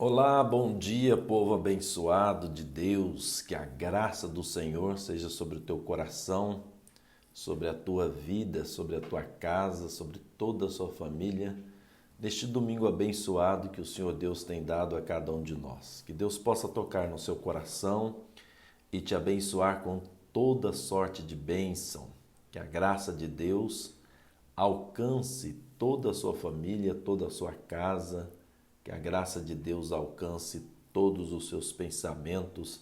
Olá, bom dia, povo abençoado de Deus, que a graça do Senhor seja sobre o teu coração, sobre a tua vida, sobre a tua casa, sobre toda a sua família, neste domingo abençoado que o Senhor Deus tem dado a cada um de nós. Que Deus possa tocar no seu coração e te abençoar com toda sorte de bênção. Que a graça de Deus alcance toda a sua família, toda a sua casa. Que a graça de Deus alcance todos os seus pensamentos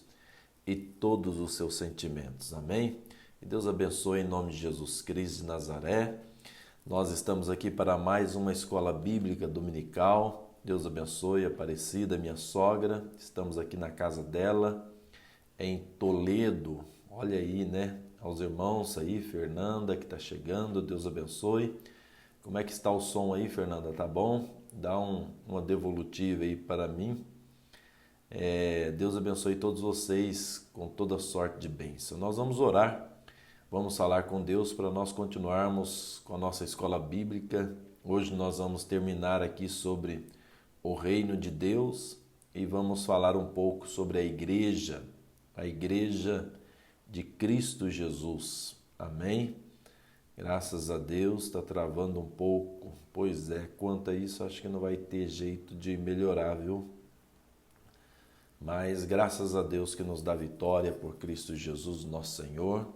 e todos os seus sentimentos. Amém? Que Deus abençoe em nome de Jesus Cristo de Nazaré. Nós estamos aqui para mais uma escola bíblica dominical. Deus abençoe a Aparecida, minha sogra. Estamos aqui na casa dela, em Toledo. Olha aí, né? Aos irmãos aí, Fernanda que está chegando. Deus abençoe. Como é que está o som aí, Fernanda? Tá bom? Dá uma devolutiva aí para mim. Deus abençoe todos vocês com toda sorte de bênção. Nós vamos orar, vamos falar com Deus para nós continuarmos com a nossa escola bíblica. Hoje nós vamos terminar aqui sobre o reino de Deus e vamos falar um pouco sobre a igreja de Cristo Jesus. Amém? Graças a Deus, está travando um pouco. Pois é, quanto a isso, acho que não vai ter jeito de melhorar, viu? Mas graças a Deus que nos dá vitória por Cristo Jesus, nosso Senhor.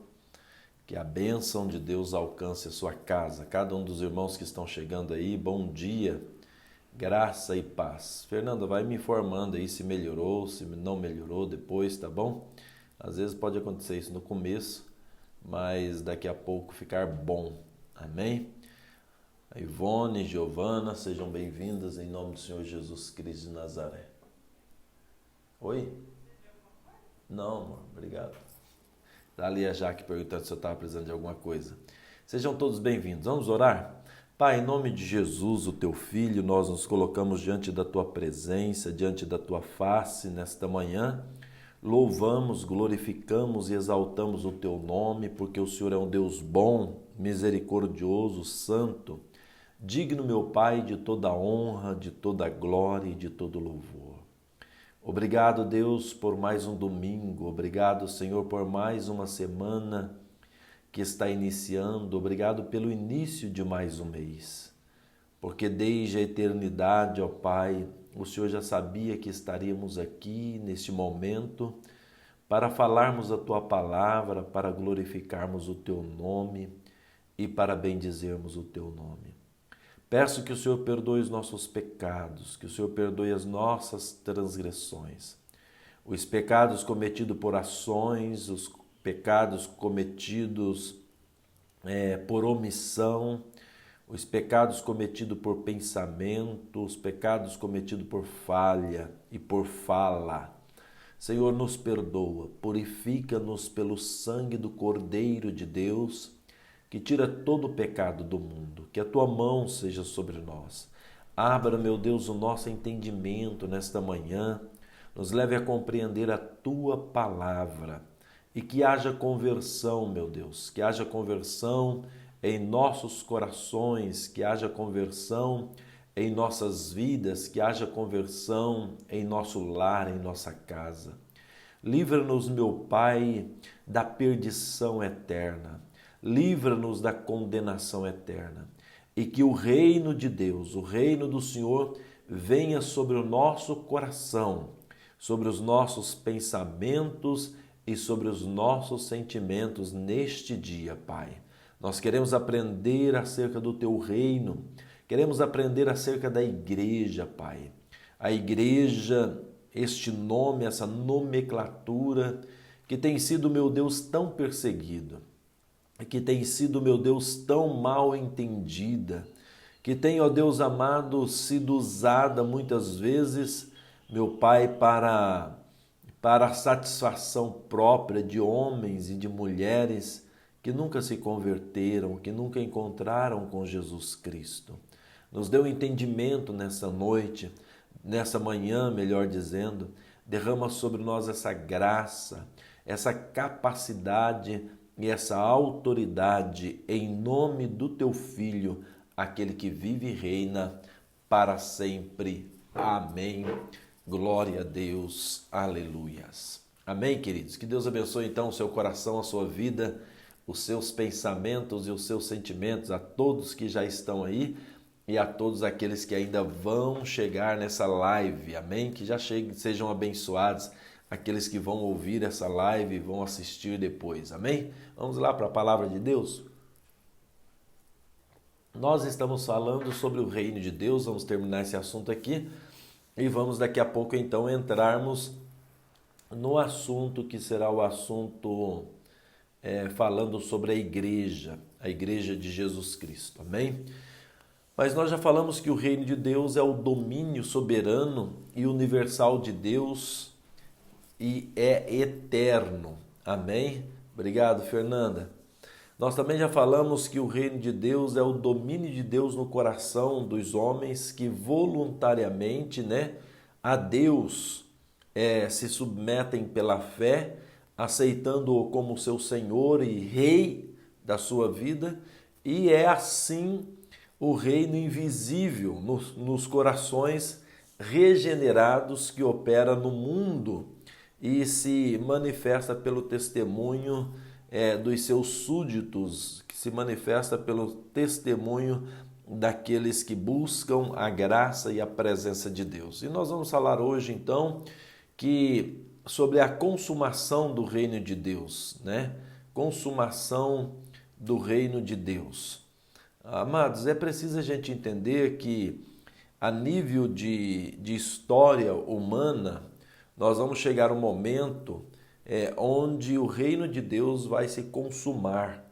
Que a bênção de Deus alcance a sua casa. Cada um dos irmãos que estão chegando aí, bom dia, graça e paz. Fernanda, vai me informando aí se melhorou, se não melhorou depois, tá bom? Às vezes pode acontecer isso no começo, mas daqui a pouco ficar bom. Amém? A Ivone, Giovana, sejam bem-vindas em nome do Senhor Jesus Cristo de Nazaré. Oi? Não, amor, obrigado. Está ali a Jaque perguntando se eu estava precisando de alguma coisa. Sejam todos bem-vindos. Vamos orar? Pai, em nome de Jesus, o teu Filho, nós nos colocamos diante da tua presença, diante da tua face nesta manhã. Louvamos, glorificamos e exaltamos o teu nome, porque o Senhor é um Deus bom, misericordioso, santo, digno, meu Pai, de toda honra, de toda glória e de todo louvor. Obrigado, Deus, por mais um domingo. Obrigado, Senhor, por mais uma semana que está iniciando. Obrigado pelo início de mais um mês. Porque desde a eternidade, ó Pai, o Senhor já sabia que estaríamos aqui neste momento para falarmos a Tua palavra, para glorificarmos o Teu nome e para bendizermos o Teu nome. Peço que o Senhor perdoe os nossos pecados, que o Senhor perdoe as nossas transgressões, os pecados cometidos por ações, os pecados cometidos por omissão, os pecados cometidos por pensamento, os pecados cometidos por falha e por fala. Senhor, nos perdoa, purifica-nos pelo sangue do Cordeiro de Deus, que tira todo o pecado do mundo. Que a Tua mão seja sobre nós. Abra, meu Deus, o nosso entendimento nesta manhã, nos leve a compreender a Tua palavra e que haja conversão, meu Deus, que haja conversão em nossos corações, que haja conversão em nossas vidas, que haja conversão em nosso lar, em nossa casa. Livra-nos, meu Pai, da perdição eterna. Livra-nos da condenação eterna. E que o reino de Deus, o reino do Senhor, venha sobre o nosso coração, sobre os nossos pensamentos e sobre os nossos sentimentos neste dia, Pai. Nós queremos aprender acerca do Teu reino, queremos aprender acerca da igreja, Pai. A igreja, este nome, essa nomenclatura que tem sido, meu Deus, tão perseguido, que tem sido, meu Deus, tão mal entendida, que tem, ó Deus amado, sido usada muitas vezes, meu Pai, para a satisfação própria de homens e de mulheres que nunca se converteram, que nunca encontraram com Jesus Cristo. Nos dê um entendimento nessa noite, nessa manhã, melhor dizendo, derrama sobre nós essa graça, essa capacidade e essa autoridade em nome do Teu Filho, aquele que vive e reina para sempre. Amém Glória a Deus, aleluias. Amém, queridos? Que Deus abençoe então o seu coração, a sua vida, os seus pensamentos e os seus sentimentos, a todos que já estão aí e a todos aqueles que ainda vão chegar nessa live, amém? Que já cheguem, sejam abençoados aqueles que vão ouvir essa live e vão assistir depois, amém? Vamos lá para a palavra de Deus? Nós estamos falando sobre o reino de Deus, vamos terminar esse assunto aqui e vamos daqui a pouco então entrarmos no assunto que será o assunto falando sobre a igreja de Jesus Cristo, amém? Mas nós já falamos que o reino de Deus é o domínio soberano e universal de Deus e é eterno, amém? Obrigado, Fernanda. Nós também já falamos que o reino de Deus é o domínio de Deus no coração dos homens que voluntariamente, a Deus se submetem pela fé, aceitando-o como seu Senhor e Rei da sua vida, e é assim o reino invisível nos corações regenerados que opera no mundo e se manifesta pelo testemunho dos seus súditos, que se manifesta pelo testemunho daqueles que buscam a graça e a presença de Deus. E nós vamos falar hoje, então, sobre a consumação do reino de Deus, Consumação do reino de Deus. Amados, é preciso a gente entender que, a nível de história humana, nós vamos chegar a um momento onde o reino de Deus vai se consumar,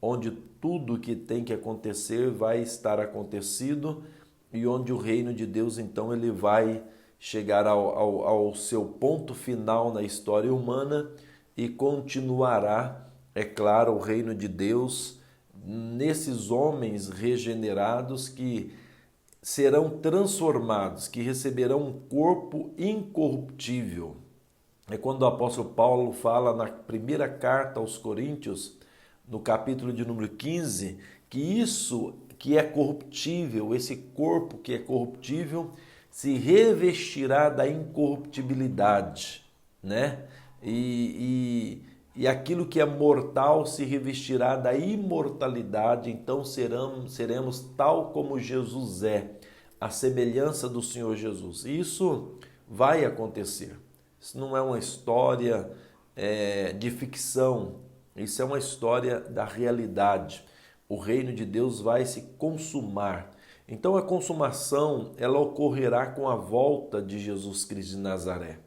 onde tudo que tem que acontecer vai estar acontecido e onde o reino de Deus, então, ele vai chegar ao seu ponto final na história humana e continuará, é claro, o reino de Deus nesses homens regenerados que serão transformados, que receberão um corpo incorruptível. É quando o apóstolo Paulo fala na primeira carta aos Coríntios, no capítulo de número 15, que isso que é corruptível, esse corpo que é corruptível, se revestirá da incorruptibilidade, E aquilo que é mortal se revestirá da imortalidade, então seremos tal como Jesus é, a semelhança do Senhor Jesus. Isso vai acontecer. Isso não é uma história de ficção, isso é uma história da realidade. O reino de Deus vai se consumar. Então a consumação, ela ocorrerá com a volta de Jesus Cristo de Nazaré,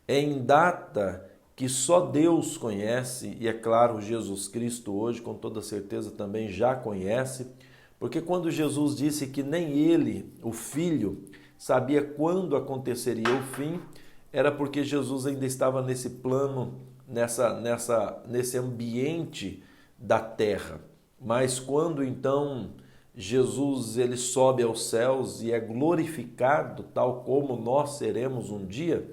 Em data que só Deus conhece, e é claro, Jesus Cristo hoje com toda certeza também já conhece, porque quando Jesus disse que nem ele, o Filho, sabia quando aconteceria o fim, era porque Jesus ainda estava nesse plano, nesse ambiente da terra. Mas quando então Jesus ele sobe aos céus e é glorificado, tal como nós seremos um dia,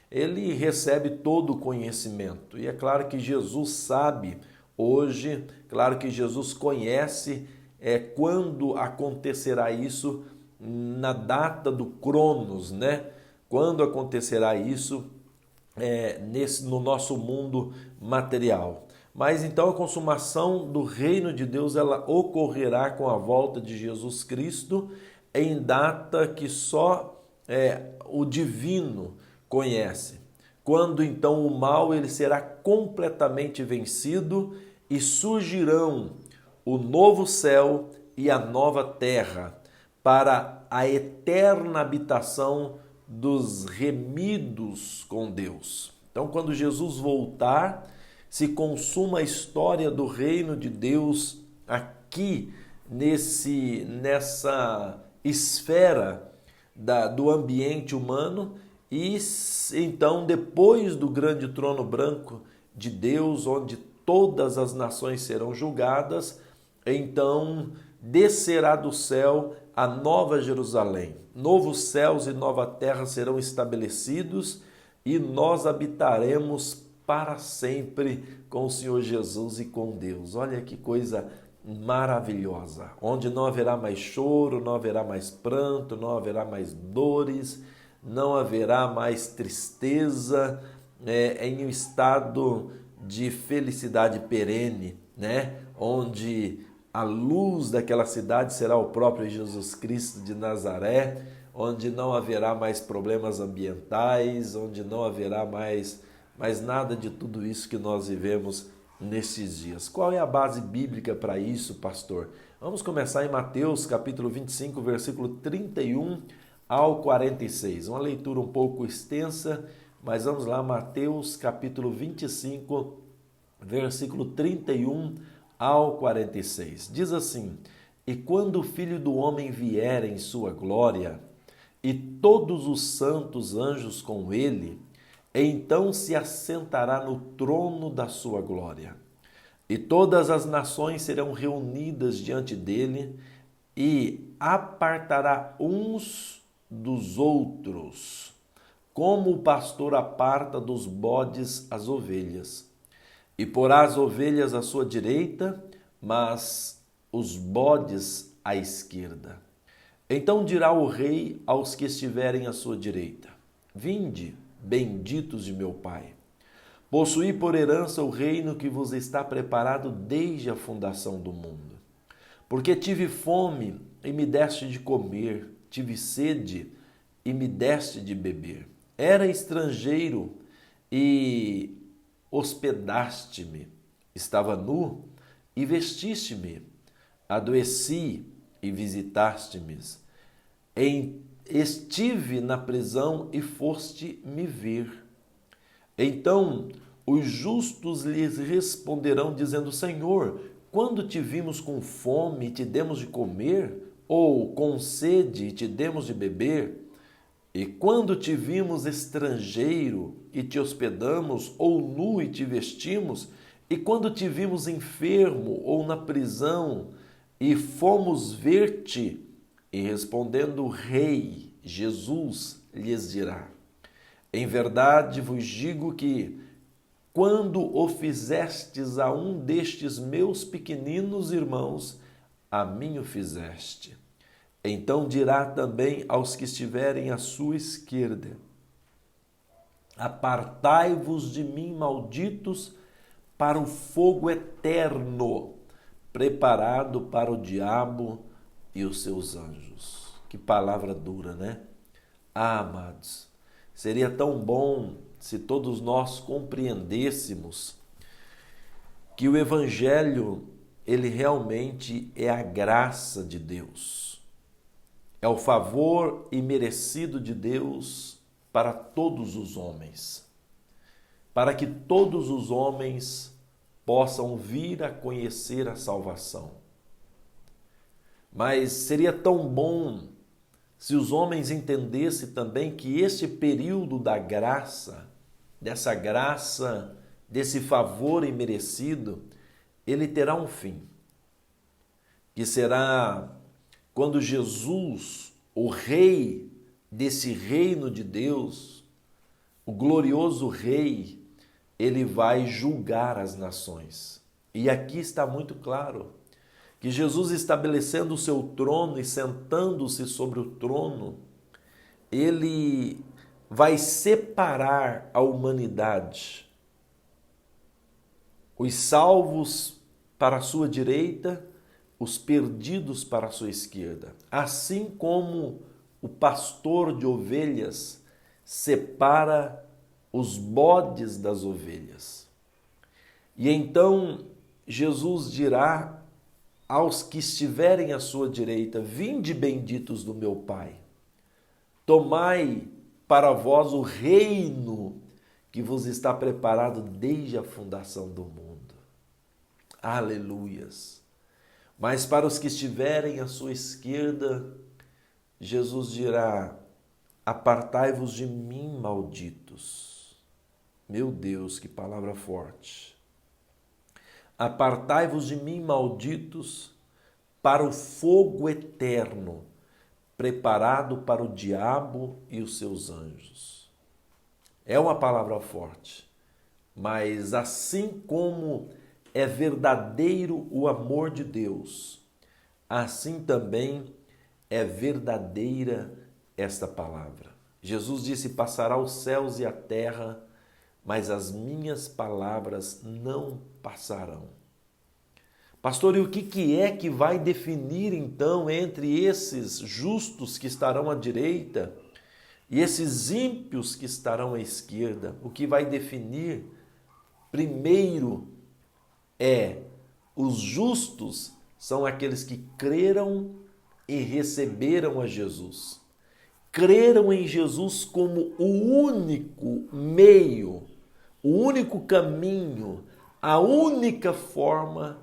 ele recebe todo o conhecimento. E é claro que Jesus sabe hoje, claro que Jesus conhece quando acontecerá isso na data do Cronos, Quando acontecerá isso no nosso mundo material. Mas então a consumação do reino de Deus ela ocorrerá com a volta de Jesus Cristo em data que só o divino conhece. Quando então o mal ele será completamente vencido e surgirão o novo céu e a nova terra para a eterna habitação dos remidos com Deus. Então, quando Jesus voltar, se consuma a história do reino de Deus aqui nessa esfera do ambiente humano e então depois do grande trono branco de Deus, onde todas as nações serão julgadas, então descerá do céu a nova Jerusalém. Novos céus e nova terra serão estabelecidos e nós habitaremos para sempre com o Senhor Jesus e com Deus. Olha que coisa maravilhosa, onde não haverá mais choro, não haverá mais pranto, não haverá mais dores, não haverá mais tristeza, em um estado de felicidade perene, né? Onde a luz daquela cidade será o próprio Jesus Cristo de Nazaré, onde não haverá mais problemas ambientais, onde não haverá mais nada de tudo isso que nós vivemos nesses dias. Qual é a base bíblica para isso, pastor? Vamos começar em Mateus capítulo 25, versículo 31 ao 46. Uma leitura um pouco extensa, mas vamos lá, Mateus capítulo 25, versículo 31 ao 46. Diz assim: E quando o Filho do Homem vier em sua glória, e todos os santos anjos com ele, então se assentará no trono da sua glória. E todas as nações serão reunidas diante dele, e apartará uns dos outros, como o pastor aparta dos bodes as ovelhas. E porá as ovelhas à sua direita, mas os bodes à esquerda. Então dirá o rei aos que estiverem à sua direita: Vinde, benditos de meu Pai, possuí por herança o reino que vos está preparado desde a fundação do mundo. Porque tive fome e me deste de comer, tive sede e me deste de beber. Era estrangeiro e hospedaste-me, estava nu e vestiste-me, adoeci e visitaste-me, estive na prisão e foste me ver. Então os justos lhes responderão, dizendo: Senhor, quando te vimos com fome e te demos de comer, ou com sede e te demos de beber? E quando te vimos estrangeiro e te hospedamos, ou nu e te vestimos? E quando te vimos enfermo ou na prisão e fomos ver-te? E respondendo o rei, Jesus lhes dirá: Em verdade vos digo que, quando o fizestes a um destes meus pequeninos irmãos, a mim o fizeste. Então dirá também aos que estiverem à sua esquerda: Apartai-vos de mim, malditos, para o fogo eterno, preparado para o diabo e os seus anjos. Que palavra dura, né? Ah, amados, seria tão bom se todos nós compreendêssemos que o Evangelho, ele realmente é a graça de Deus. É o favor imerecido de Deus para todos os homens, para que todos os homens possam vir a conhecer a salvação. Mas seria tão bom se os homens entendessem também que este período da graça, dessa graça, desse favor imerecido, ele terá um fim, que será quando Jesus, o rei desse reino de Deus, o glorioso rei, ele vai julgar as nações. E aqui está muito claro que Jesus, estabelecendo o seu trono e sentando-se sobre o trono, ele vai separar a humanidade, os salvos para a sua direita, os perdidos para a sua esquerda. Assim como o pastor de ovelhas separa os bodes das ovelhas. E então Jesus dirá aos que estiverem à sua direita: Vinde, benditos do meu Pai, tomai para vós o reino que vos está preparado desde a fundação do mundo. Aleluias! Mas para os que estiverem à sua esquerda, Jesus dirá: Apartai-vos de mim, malditos. Meu Deus, que palavra forte. Apartai-vos de mim, malditos, para o fogo eterno, preparado para o diabo e os seus anjos. É uma palavra forte, mas assim como é verdadeiro o amor de Deus, assim também é verdadeira esta palavra. Jesus disse: passará os céus e a terra, mas as minhas palavras não passarão. Pastor, e o que é que vai definir então entre esses justos que estarão à direita e esses ímpios que estarão à esquerda? O que vai definir, primeiro, os justos são aqueles que creram e receberam a Jesus. Creram em Jesus como o único meio, o único caminho, a única forma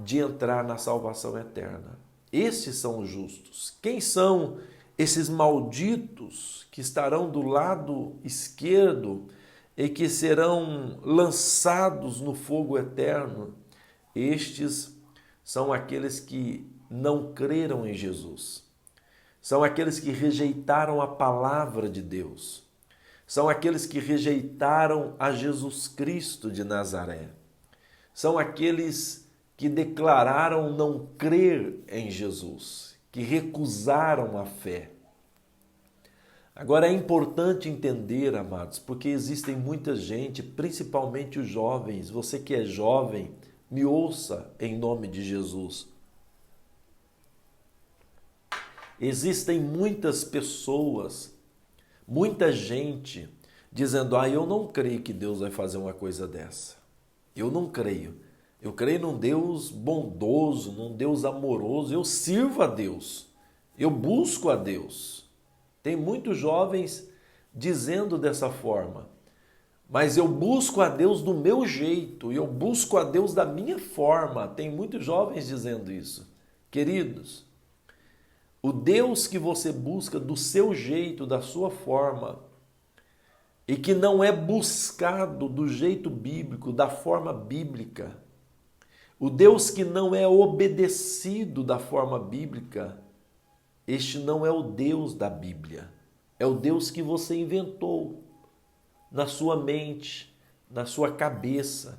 de entrar na salvação eterna. Esses são os justos. Quem são esses malditos que estarão do lado esquerdo e que serão lançados no fogo eterno? Estes são aqueles que não creram em Jesus. São aqueles que rejeitaram a palavra de Deus. São aqueles que rejeitaram a Jesus Cristo de Nazaré. São aqueles que declararam não crer em Jesus, que recusaram a fé. Agora é importante entender, amados, porque existem muita gente, principalmente os jovens. Você que é jovem, me ouça em nome de Jesus. Existem muitas pessoas, muita gente dizendo: eu não creio que Deus vai fazer uma coisa dessa. Eu não creio. Eu creio num Deus bondoso, num Deus amoroso. Eu sirvo a Deus. Eu busco a Deus. Tem muitos jovens dizendo dessa forma. Mas eu busco a Deus do meu jeito. Eu busco a Deus da minha forma. Tem muitos jovens dizendo isso. Queridos, o Deus que você busca do seu jeito, da sua forma, e que não é buscado do jeito bíblico, da forma bíblica, o Deus que não é obedecido da forma bíblica, este não é o Deus da Bíblia. É o Deus que você inventou na sua mente, na sua cabeça.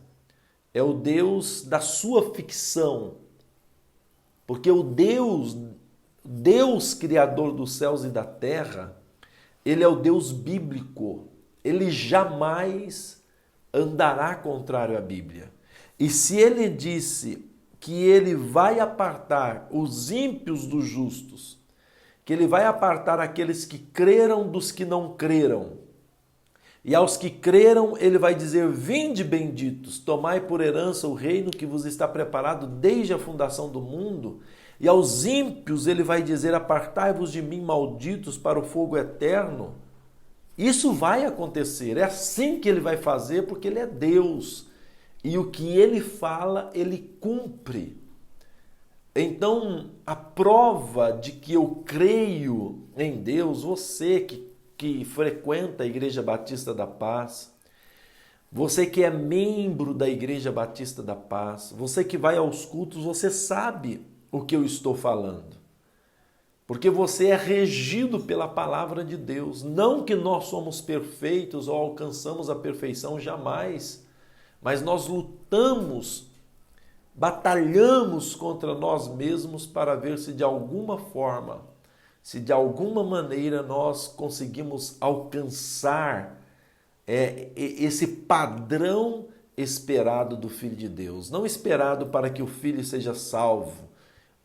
É o Deus da sua ficção. Porque o Deus criador dos céus e da terra, ele é o Deus bíblico. Ele jamais andará contrário à Bíblia. E se ele disse que ele vai apartar os ímpios dos justos, que ele vai apartar aqueles que creram dos que não creram, e aos que creram ele vai dizer: vinde benditos, tomai por herança o reino que vos está preparado desde a fundação do mundo. E aos ímpios ele vai dizer: apartai-vos de mim, malditos, para o fogo eterno. Isso vai acontecer, é assim que ele vai fazer, porque ele é Deus. E o que ele fala, ele cumpre. Então, a prova de que eu creio em Deus, você que frequenta a Igreja Batista da Paz, você que é membro da Igreja Batista da Paz, você que vai aos cultos, você sabe o que eu estou falando. Porque você é regido pela palavra de Deus. Não que nós somos perfeitos ou alcançamos a perfeição, jamais. Mas nós lutamos, batalhamos contra nós mesmos para ver se de alguma forma, se de alguma maneira nós conseguimos alcançar esse padrão esperado do Filho de Deus. Não esperado para que o Filho seja salvo,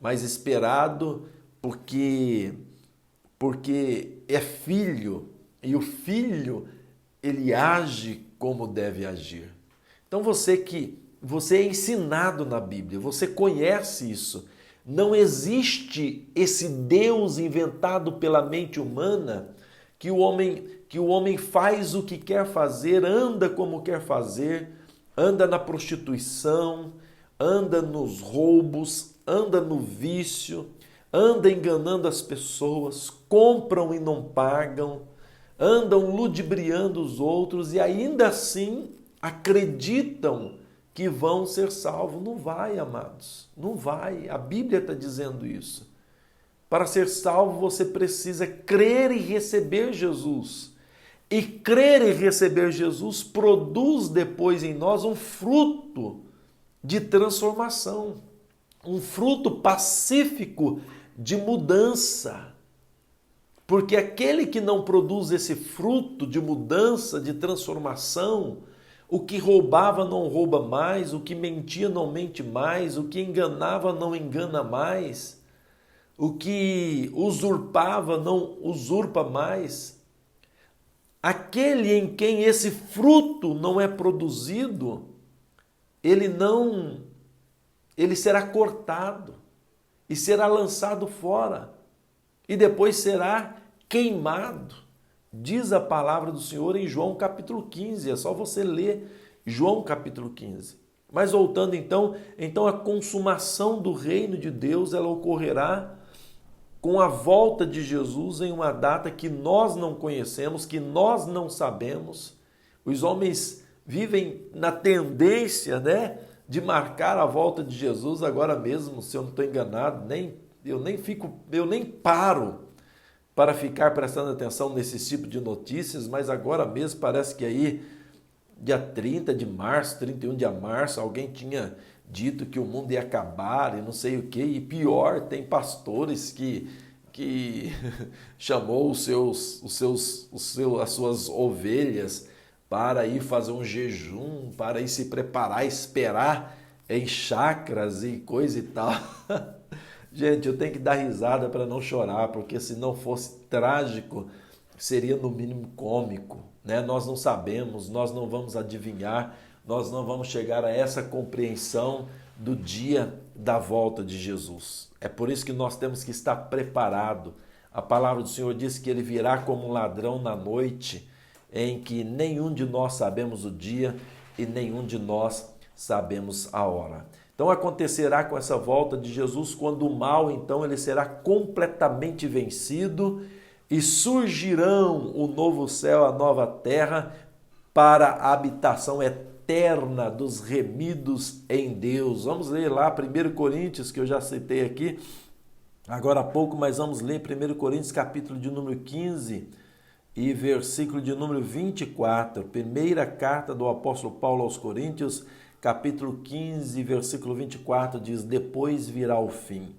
mas esperado porque é filho, e o filho, ele age como deve agir. Então você é ensinado na Bíblia, você conhece isso. Não existe esse Deus inventado pela mente humana que o homem faz o que quer fazer, anda como quer fazer, anda na prostituição, anda nos roubos, anda no vício, anda enganando as pessoas, compram e não pagam, andam ludibriando os outros e ainda assim acreditam que vão ser salvos. Não vai, amados, não vai. A Bíblia está dizendo isso. Para ser salvo, você precisa crer e receber Jesus. E crer e receber Jesus produz depois em nós um fruto de transformação, um fruto pacífico de mudança. Porque aquele que não produz esse fruto de mudança, de transformação, o que roubava não rouba mais, o que mentia não mente mais, o que enganava não engana mais, o que usurpava não usurpa mais. Aquele em quem esse fruto não é produzido, ele será cortado e será lançado fora e depois será queimado. Diz a palavra do Senhor em João capítulo 15, é só você ler João capítulo 15. Mas voltando então a consumação do reino de Deus, ela ocorrerá com a volta de Jesus em uma data que nós não conhecemos, que nós não sabemos. Os homens vivem na tendência, de marcar a volta de Jesus agora mesmo, se eu não estou enganado, eu nem paro para ficar prestando atenção nesse tipo de notícias, mas agora mesmo parece que aí, dia 30 de março, 31 de março, alguém tinha dito que o mundo ia acabar e não sei o quê, e pior, tem pastores que chamou as suas ovelhas para ir fazer um jejum, para ir se preparar, esperar em chácaras e coisa e tal. Gente, eu tenho que dar risada para não chorar, porque se não fosse trágico, seria no mínimo cômico, Nós não sabemos, nós não vamos adivinhar, nós não vamos chegar a essa compreensão do dia da volta de Jesus. É por isso que nós temos que estar preparado. A palavra do Senhor diz que ele virá como um ladrão na noite, em que nenhum de nós sabemos o dia e nenhum de nós sabemos a hora. Então acontecerá com essa volta de Jesus quando o mal, então, ele será completamente vencido e surgirão o novo céu, a nova terra, para a habitação eterna dos remidos em Deus. Vamos ler lá 1 Coríntios, que eu já citei aqui agora há pouco, mas vamos ler 1 Coríntios, capítulo de número 15 e versículo de número 24. Primeira carta do apóstolo Paulo aos Coríntios, capítulo 15, versículo 24, diz: depois virá o fim,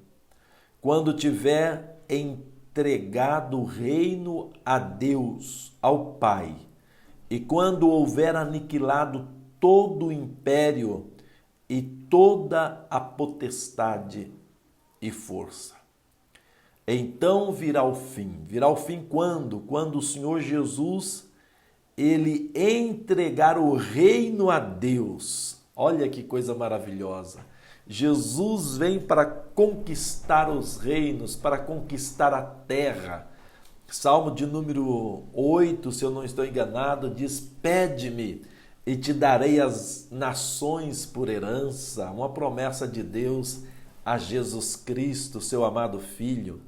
quando tiver entregado o reino a Deus, ao Pai, e quando houver aniquilado todo o império e toda a potestade e força. Então virá o fim. Virá o fim quando? Quando o Senhor Jesus, ele entregar o reino a Deus. Olha que coisa maravilhosa. Jesus vem para conquistar os reinos, para conquistar a terra. Salmo de número 8, se eu não estou enganado, diz: pede-me e te darei as nações por herança. Uma promessa de Deus a Jesus Cristo, seu amado Filho.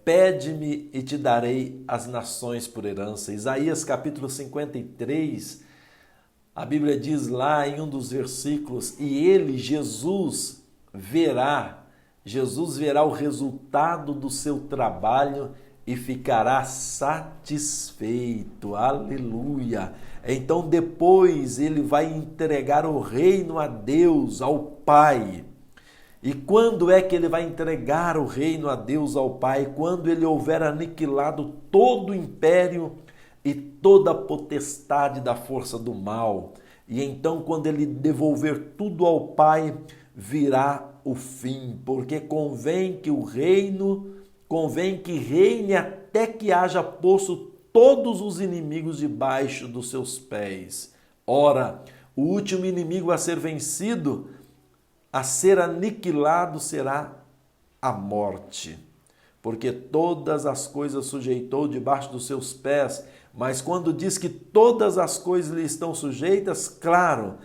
Pede-me e te darei as nações por herança. Isaías capítulo 53, a Bíblia diz lá em um dos versículos: e ele, Jesus verá o resultado do seu trabalho e ficará satisfeito. Aleluia! Então depois ele vai entregar o reino a Deus, ao Pai. E quando é que ele vai entregar o reino a Deus, ao Pai? Quando ele houver aniquilado todo o império e toda a potestade da força do mal. E então, quando ele devolver tudo ao Pai, virá o fim, porque convém que reine até que haja posto todos os inimigos debaixo dos seus pés. Ora, o último inimigo a ser vencido, a ser aniquilado, será a morte, porque todas as coisas sujeitou debaixo dos seus pés. Mas quando diz que todas as coisas lhe estão sujeitas, claro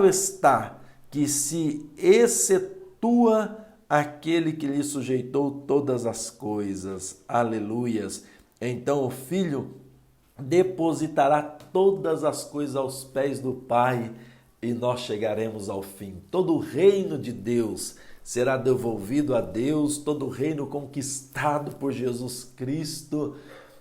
está que se excetua aquele que lhe sujeitou todas as coisas. Aleluias! Então o Filho depositará todas as coisas aos pés do Pai e nós chegaremos ao fim. Todo o reino de Deus será devolvido a Deus, todo o reino conquistado por Jesus Cristo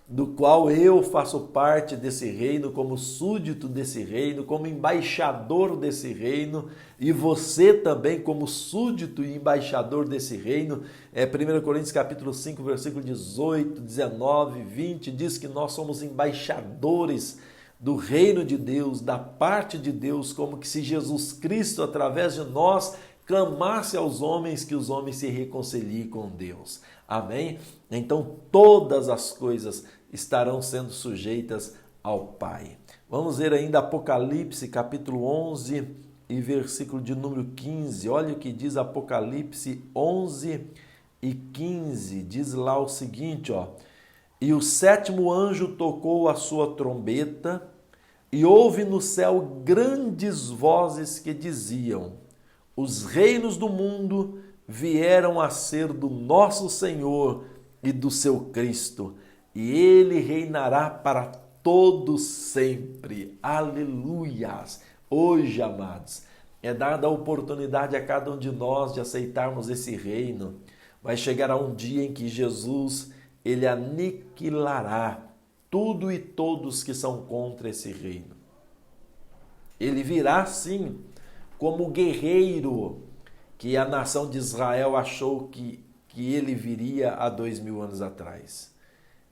do qual eu faço parte desse reino, como súdito desse reino, como embaixador desse reino, e você também como súdito e embaixador desse reino. 1 Coríntios capítulo 5, versículo 18, 19, 20, diz que nós somos embaixadores do reino de Deus, da parte de Deus, como que se Jesus Cristo, através de nós, clamasse aos homens que os homens se reconciliem com Deus. Amém? Então todas as coisas estarão sendo sujeitas ao Pai. Vamos ver ainda Apocalipse capítulo 11 e versículo de número 15. Olha o que diz Apocalipse 11 e 15. Diz lá o seguinte, ó. E o sétimo anjo tocou a sua trombeta e houve no céu grandes vozes que diziam: os reinos do mundo vieram a ser do nosso Senhor e do seu Cristo, e ele reinará para todo sempre. Aleluias! Hoje, amados, é dada a oportunidade a cada um de nós de aceitarmos esse reino. Vai chegar um dia em que Jesus, ele aniquilará tudo e todos que são contra esse reino. Ele virá, sim, como guerreiro que a nação de Israel achou que ele viria há 2000 anos atrás.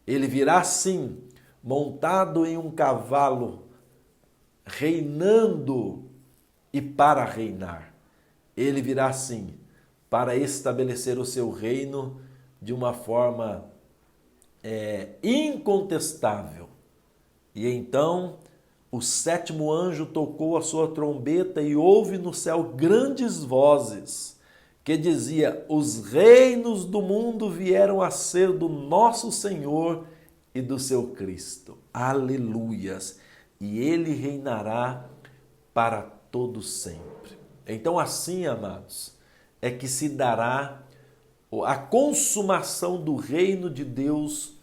Ele virá, sim, montado em um cavalo, reinando e para reinar. Ele virá, sim, para estabelecer o seu reino de uma forma incontestável. E então o sétimo anjo tocou a sua trombeta e houve no céu grandes vozes que dizia: os reinos do mundo vieram a ser do nosso Senhor e do seu Cristo. Aleluias! E ele reinará para todo sempre. Então assim, amados, é que se dará a consumação do reino de Deus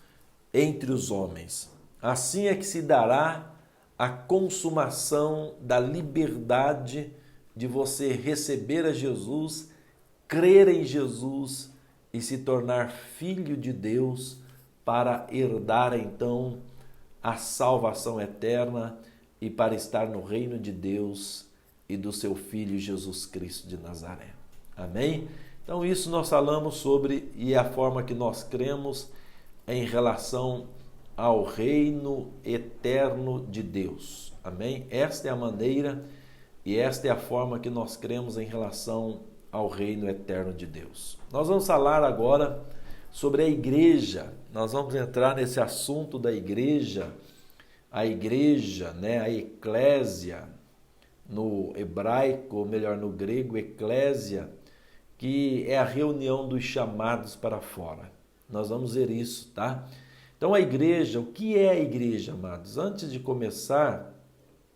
entre os homens. Assim é que se dará a consumação da liberdade de você receber a Jesus, crer em Jesus e se tornar filho de Deus para herdar então a salvação eterna e para estar no reino de Deus e do seu Filho Jesus Cristo de Nazaré. Amém? Então isso nós falamos sobre e a forma que nós cremos em relação ao reino eterno de Deus. Amém? Esta é a maneira e esta é a forma que nós cremos em relação ao reino eterno de Deus. Nós vamos falar agora sobre a igreja. Nós vamos entrar nesse assunto da igreja. A igreja, né? A eclésia, no hebraico, ou melhor, no grego, eclésia, que é a reunião dos chamados para fora. Nós vamos ver isso, tá? Então a igreja, o que é a igreja, amados? Antes de começar,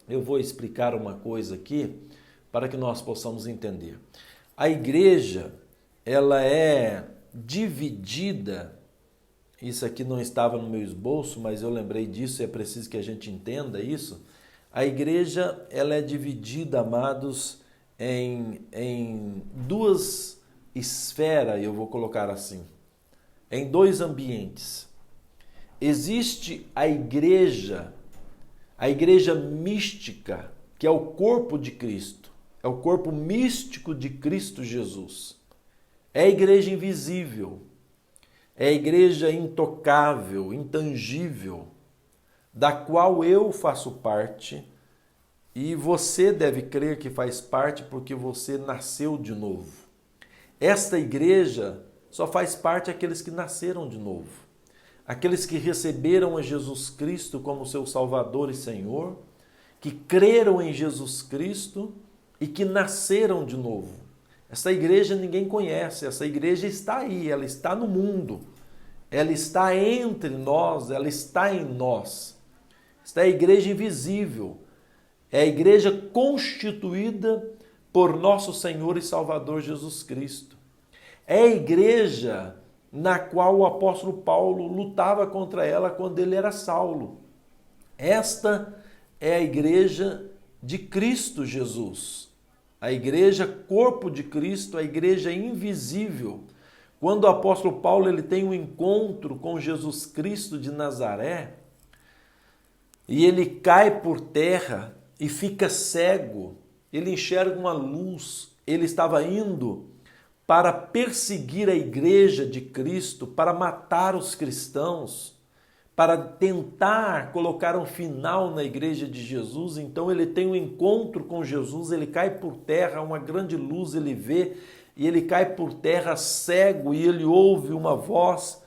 eu vou explicar uma coisa aqui para que nós possamos entender. A igreja, ela é dividida, isso aqui não estava no meu esboço, mas eu lembrei disso e é preciso que a gente entenda isso. A igreja, ela é dividida, amados, em duas esferas, eu vou colocar assim, em dois ambientes. Existe a igreja mística, que é o corpo de Cristo, é o corpo místico de Cristo Jesus. É a igreja invisível, é a igreja intocável, intangível, da qual eu faço parte e você deve crer que faz parte porque você nasceu de novo. Esta igreja só faz parte aqueles que nasceram de novo. Aqueles que receberam a Jesus Cristo como seu Salvador e Senhor, que creram em Jesus Cristo e que nasceram de novo. Essa igreja ninguém conhece, essa igreja está aí, ela está no mundo, ela está entre nós, ela está em nós. Esta é a igreja invisível, é a igreja constituída por nosso Senhor e Salvador Jesus Cristo. É a igreja na qual o apóstolo Paulo lutava contra ela quando ele era Saulo. Esta é a igreja de Cristo Jesus, a igreja corpo de Cristo, a igreja invisível, quando o apóstolo Paulo ele tem um encontro com Jesus Cristo de Nazaré, e ele cai por terra e fica cego, ele enxerga uma luz, ele estava indo para perseguir a igreja de Cristo, para matar os cristãos, para tentar colocar um final na igreja de Jesus. Então ele tem um encontro com Jesus, ele cai por terra, uma grande luz ele vê, e ele cai por terra cego, e ele ouve uma voz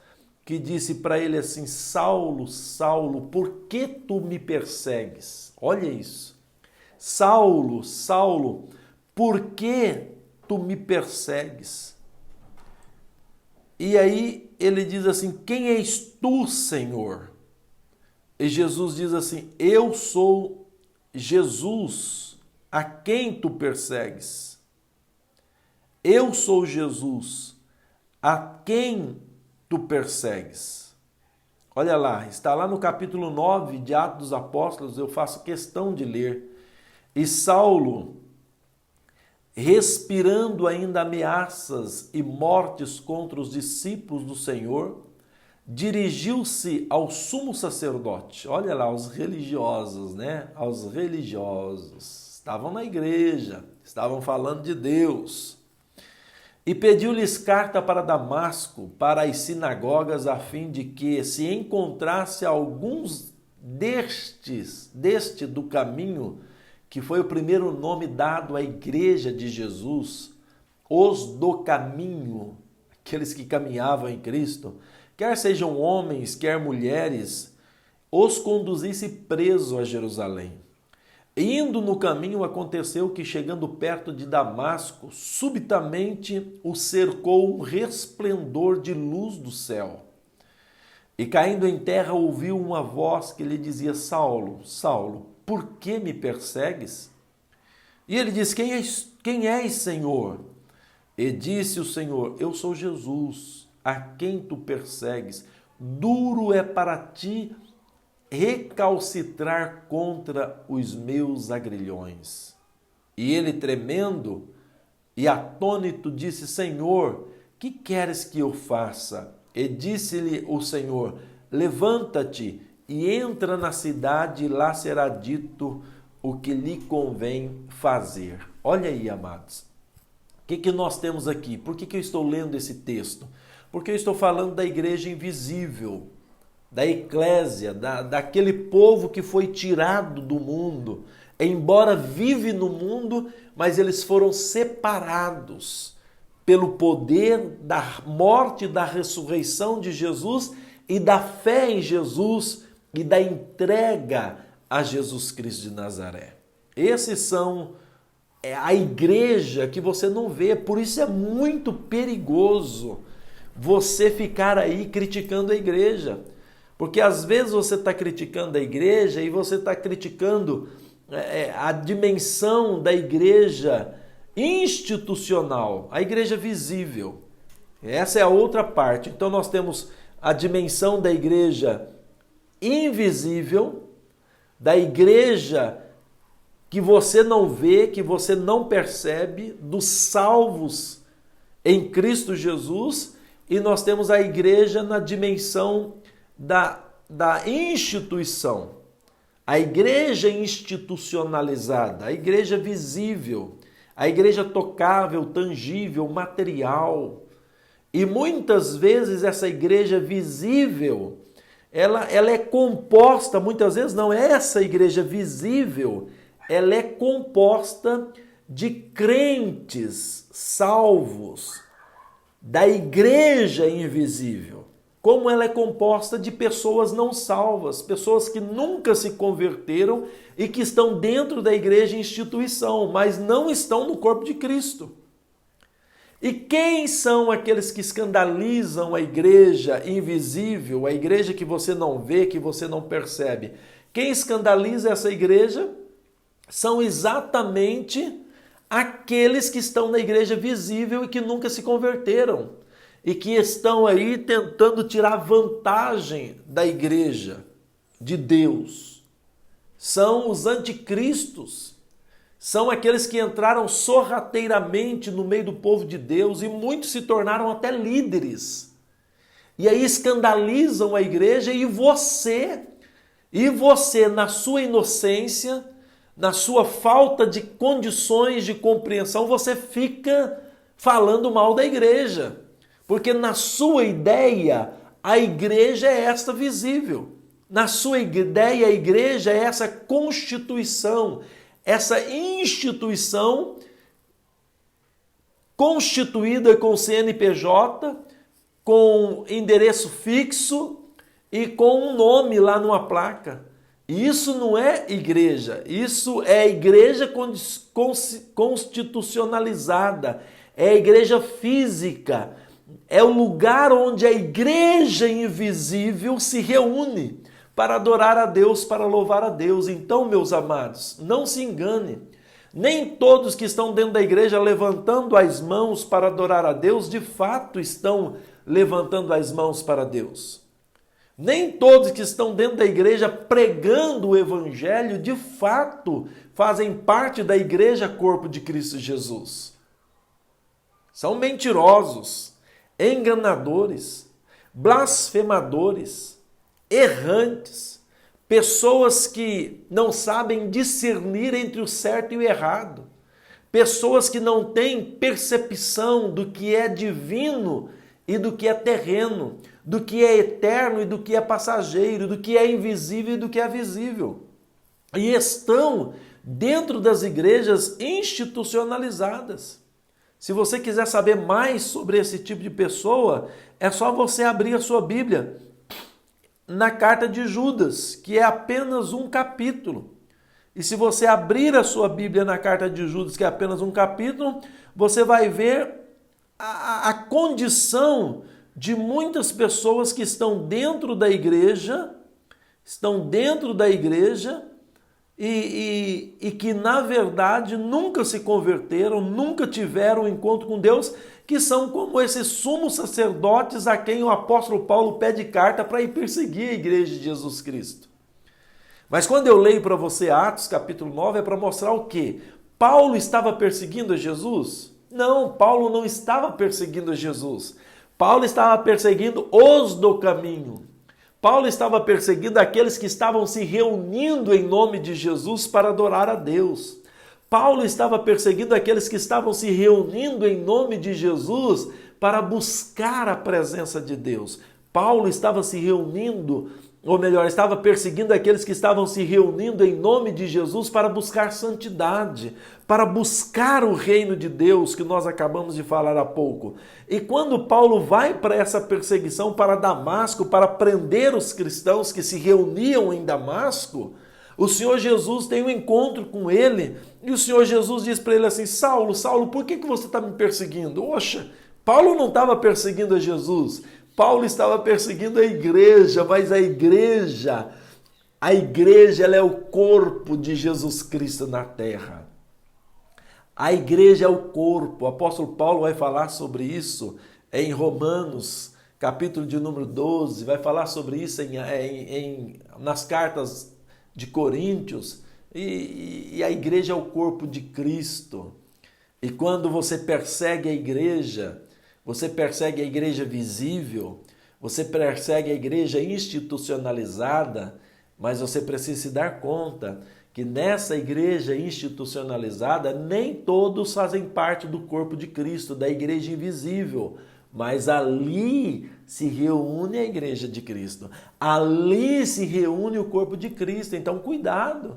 que disse para ele assim: Saulo, Saulo, por que tu me persegues? Olha isso. Saulo, Saulo, por que tu me persegues? E aí ele diz assim: quem és tu, Senhor? E Jesus diz assim: eu sou Jesus, a quem tu persegues. Eu sou Jesus, a quem tu persegues. Olha lá, está lá no capítulo 9 de Atos dos Apóstolos, eu faço questão de ler. E Saulo, respirando ainda ameaças e mortes contra os discípulos do Senhor, dirigiu-se ao sumo sacerdote. Olha lá, os religiosos, né? Aos religiosos. Estavam na igreja, estavam falando de Deus. E pediu-lhes carta para Damasco, para as sinagogas, a fim de que, se encontrasse alguns deste do caminho, que foi o primeiro nome dado à igreja de Jesus, os do caminho, aqueles que caminhavam em Cristo, quer sejam homens, quer mulheres, os conduzisse preso a Jerusalém. Indo no caminho, aconteceu que, chegando perto de Damasco, subitamente o cercou um resplendor de luz do céu. E caindo em terra, ouviu uma voz que lhe dizia: Saulo, Saulo, por que me persegues? E ele disse: quem és, Senhor? E disse o Senhor: eu sou Jesus, a quem tu persegues. Duro é para ti recalcitrar contra os meus agrilhões. E ele, tremendo e atônito, disse: Senhor, que queres que eu faça? E disse-lhe o Senhor: levanta-te e entra na cidade, e lá será dito o que lhe convém fazer. Olha aí, amados. O que nós temos aqui? Por que eu estou lendo esse texto? Porque eu estou falando da igreja invisível, da eclésia, daquele povo que foi tirado do mundo, embora vive no mundo, mas eles foram separados pelo poder da morte e da ressurreição de Jesus e da fé em Jesus e da entrega a Jesus Cristo de Nazaré. Esses são a igreja que você não vê, por isso é muito perigoso você ficar aí criticando a igreja. Porque às vezes você está criticando a igreja e você está criticando a dimensão da igreja institucional, a igreja visível. Essa é a outra parte. Então nós temos a dimensão da igreja invisível, da igreja que você não vê, que você não percebe, dos salvos em Cristo Jesus, e nós temos a igreja na dimensão da instituição, a igreja institucionalizada, a igreja visível, a igreja tocável, tangível, material. E muitas vezes essa igreja visível, ela é composta, muitas vezes não é essa igreja visível, ela é composta de crentes salvos, da igreja invisível. Como ela é composta de pessoas não salvas, pessoas que nunca se converteram e que estão dentro da igreja instituição, mas não estão no corpo de Cristo. E quem são aqueles que escandalizam a igreja invisível, a igreja que você não vê, que você não percebe? Quem escandaliza essa igreja são exatamente aqueles que estão na igreja visível e que nunca se converteram. E que estão aí tentando tirar vantagem da igreja de Deus. São os anticristos, São aqueles que entraram sorrateiramente no meio do povo de Deus e muitos se tornaram até líderes. E aí escandalizam a igreja e você, na sua inocência, na sua falta de condições de compreensão, você fica falando mal da igreja. Porque na sua ideia, a igreja é esta visível. Na sua ideia, a igreja é essa constituição, essa instituição constituída com CNPJ, com endereço fixo e com um nome lá numa placa. Isso não é igreja, isso é igreja constitucionalizada, é a igreja física, é o lugar onde a igreja invisível se reúne para adorar a Deus, para louvar a Deus. Então, meus amados, não se engane, nem todos que estão dentro da igreja levantando as mãos para adorar a Deus, de fato estão levantando as mãos para Deus. Nem todos que estão dentro da igreja pregando o evangelho, de fato, fazem parte da igreja corpo de Cristo Jesus. São mentirosos, enganadores, blasfemadores, errantes, pessoas que não sabem discernir entre o certo e o errado, pessoas que não têm percepção do que é divino e do que é terreno, do que é eterno e do que é passageiro, do que é invisível e do que é visível. E estão dentro das igrejas institucionalizadas. Se você quiser saber mais sobre esse tipo de pessoa, é só você abrir a sua Bíblia na carta de Judas, que é apenas um capítulo. E se você abrir a sua Bíblia na carta de Judas, que é apenas um capítulo, você vai ver a condição de muitas pessoas que estão dentro da igreja e que, na verdade, nunca se converteram, nunca tiveram um encontro com Deus, que são como esses sumos sacerdotes a quem o apóstolo Paulo pede carta para ir perseguir a igreja de Jesus Cristo. Mas quando eu leio para você Atos capítulo 9, é para mostrar o quê? Paulo estava perseguindo a Jesus? Não, Paulo não estava perseguindo a Jesus. Paulo estava perseguindo os do caminho. Paulo estava perseguindo aqueles que estavam se reunindo em nome de Jesus para adorar a Deus. Paulo estava perseguindo aqueles que estavam se reunindo em nome de Jesus para buscar a presença de Deus. Paulo estava se reunindo, ou melhor, estava perseguindo aqueles que estavam se reunindo em nome de Jesus para buscar santidade, para buscar o reino de Deus que nós acabamos de falar há pouco. E quando Paulo vai para essa perseguição para Damasco, para prender os cristãos que se reuniam em Damasco, o Senhor Jesus tem um encontro com ele e o Senhor Jesus diz para ele assim: Saulo, Saulo, por que você está me perseguindo? Oxa, Paulo não estava perseguindo a Jesus, Paulo estava perseguindo a igreja, mas a igreja ela é o corpo de Jesus Cristo na terra. A igreja é o corpo. O apóstolo Paulo vai falar sobre isso em Romanos, capítulo de número 12, vai falar sobre isso nas cartas de Coríntios, e a igreja é o corpo de Cristo. E quando você persegue a igreja visível, você persegue a igreja institucionalizada, mas você precisa se dar conta que nessa igreja institucionalizada nem todos fazem parte do corpo de Cristo, da igreja invisível, mas ali se reúne a igreja de Cristo, ali se reúne o corpo de Cristo. Então cuidado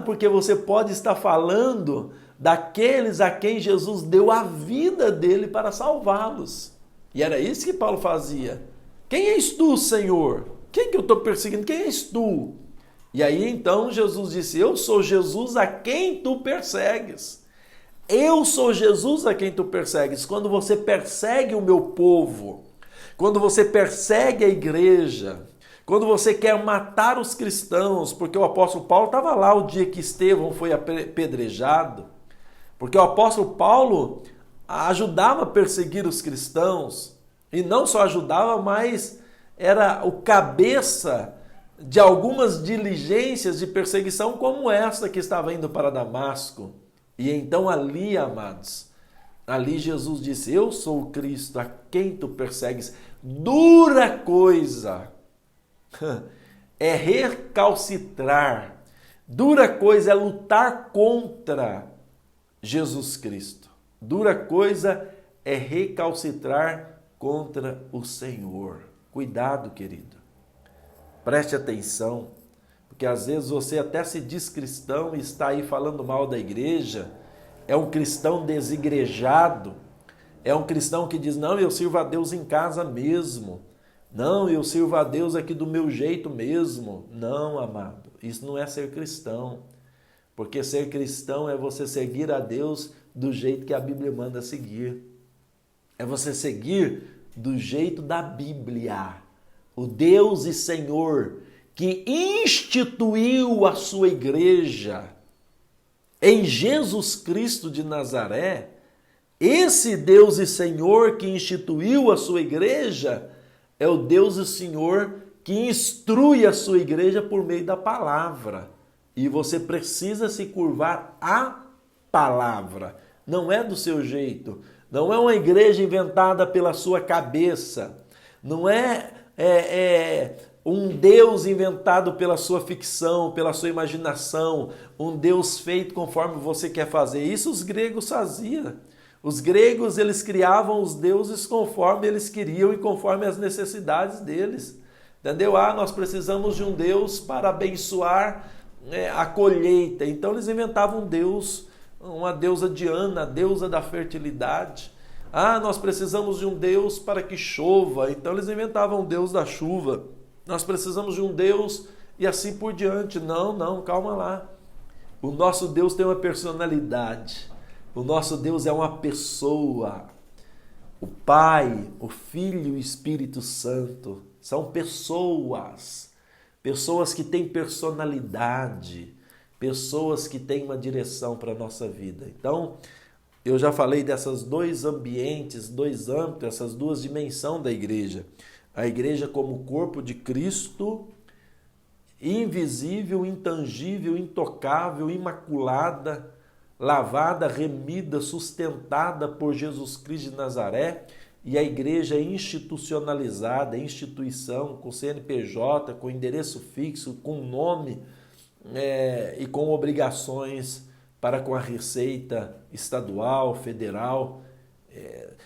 porque você pode estar falando daqueles a quem Jesus deu a vida dele para salvá-los. E era isso que Paulo fazia. Quem és tu, Senhor? Quem que eu estou perseguindo? Quem és tu? E aí então Jesus disse: eu sou Jesus a quem tu persegues. Eu sou Jesus a quem tu persegues. Quando você persegue o meu povo, quando você persegue a igreja, quando você quer matar os cristãos, porque o apóstolo Paulo estava lá o dia que Estevão foi apedrejado, porque o apóstolo Paulo ajudava a perseguir os cristãos, e não só ajudava, mas era o cabeça de algumas diligências de perseguição como essa que estava indo para Damasco. E então ali, amados, ali Jesus disse: eu sou o Cristo, a quem tu persegues. Dura coisa é recalcitrar, dura coisa é lutar contra Jesus Cristo. Dura coisa é recalcitrar contra o Senhor. Cuidado, querido. Preste atenção, porque às vezes você até se diz cristão e está aí falando mal da igreja, é um cristão desigrejado, é um cristão que diz: não, eu sirvo a Deus em casa mesmo, não, eu sirvo a Deus aqui do meu jeito mesmo. Não, amado, isso não é ser cristão, porque ser cristão é você seguir a Deus do jeito que a Bíblia manda seguir, é você seguir do jeito da Bíblia. O Deus e Senhor que instituiu a sua igreja em Jesus Cristo de Nazaré, esse Deus e Senhor que instituiu a sua igreja é o Deus e Senhor que instrui a sua igreja por meio da palavra. E você precisa se curvar à palavra. Não é do seu jeito. Não é uma igreja inventada pela sua cabeça. Não é um Deus inventado pela sua ficção, pela sua imaginação, um Deus feito conforme você quer fazer. Isso os gregos faziam. Os gregos, eles criavam os deuses conforme eles queriam e conforme as necessidades deles. Entendeu? Nós precisamos de um Deus para abençoar a colheita. Então eles inventavam um Deus, uma deusa Diana, a deusa da fertilidade. Nós precisamos de um Deus para que chova. Então eles inventavam o Deus da chuva. Nós precisamos de um Deus e assim por diante. Não, calma lá. O nosso Deus tem uma personalidade. O nosso Deus é uma pessoa. O Pai, o Filho e o Espírito Santo são pessoas. Pessoas que têm personalidade. Pessoas que têm uma direção para a nossa vida. Então, eu já falei dessas dois ambientes, dois âmbitos, essas duas dimensões da igreja. A igreja como corpo de Cristo, invisível, intangível, intocável, imaculada, lavada, remida, sustentada por Jesus Cristo de Nazaré. E a igreja institucionalizada, instituição, com CNPJ, com endereço fixo, com nome e com obrigações para com a Receita Estadual, Federal.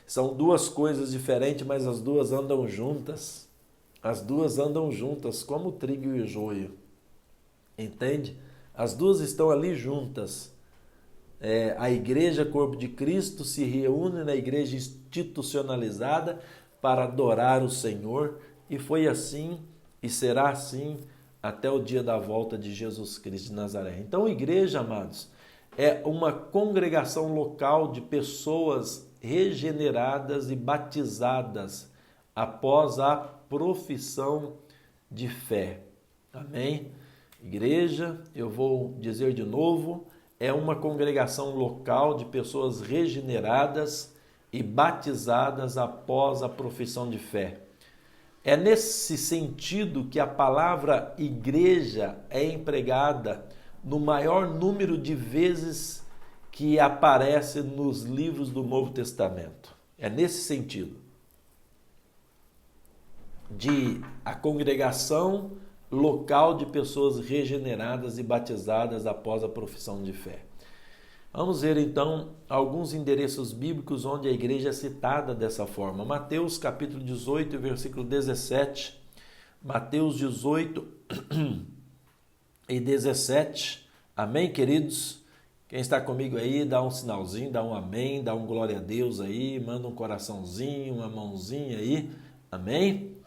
São duas coisas diferentes, mas as duas andam juntas. As duas andam juntas, como o trigo e o joio. Entende? As duas estão ali juntas. A igreja, corpo de Cristo, se reúne na igreja institucionalizada para adorar o Senhor. E foi assim e será assim até o dia da volta de Jesus Cristo de Nazaré. Então, igreja, amados, é uma congregação local de pessoas regeneradas e batizadas após a profissão de fé. Amém? Igreja, eu vou dizer de novo, é uma congregação local de pessoas regeneradas e batizadas após a profissão de fé. É nesse sentido que a palavra igreja é empregada no maior número de vezes que aparece nos livros do Novo Testamento. É nesse sentido. De a congregação local de pessoas regeneradas e batizadas após a profissão de fé. Vamos ver então alguns endereços bíblicos onde a igreja é citada dessa forma. Mateus capítulo 18, versículo 17. Mateus 18 e 17. Amém, queridos? Quem está comigo aí, dá um sinalzinho, dá um amém, dá um glória a Deus aí, manda um coraçãozinho, uma mãozinha aí. Amém?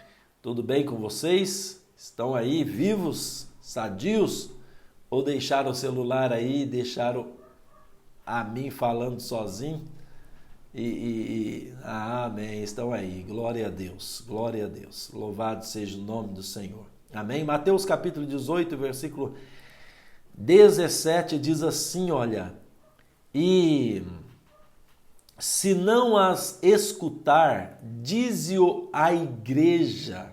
Tudo bem com vocês? Estão aí vivos, sadios? Ou deixaram o celular aí, deixaram a mim falando sozinho? Amém, estão aí. Glória a Deus, glória a Deus. Louvado seja o nome do Senhor. Amém? Mateus capítulo 18, versículo 17 diz assim, olha: e se não as escutar, dize-o à igreja,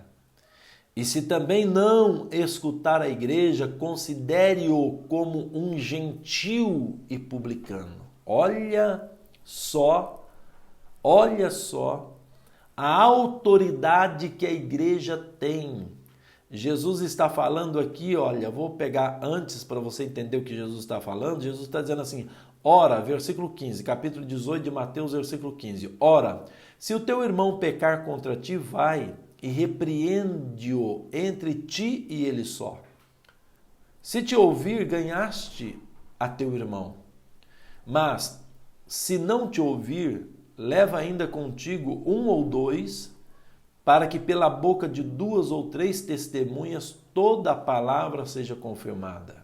E se também não escutar a igreja, considere-o como um gentil e publicano. Olha só a autoridade que a igreja tem. Jesus está falando aqui, olha, vou pegar antes para você entender o que Jesus está falando. Jesus está dizendo assim, ora, versículo 15, capítulo 18 de Mateus, versículo 15. Ora, se o teu irmão pecar contra ti, vai e repreende-o entre ti e ele só. Se te ouvir, ganhaste a teu irmão. Mas, se não te ouvir, leva ainda contigo um ou dois, para que pela boca de 2 ou 3 testemunhas toda a palavra seja confirmada.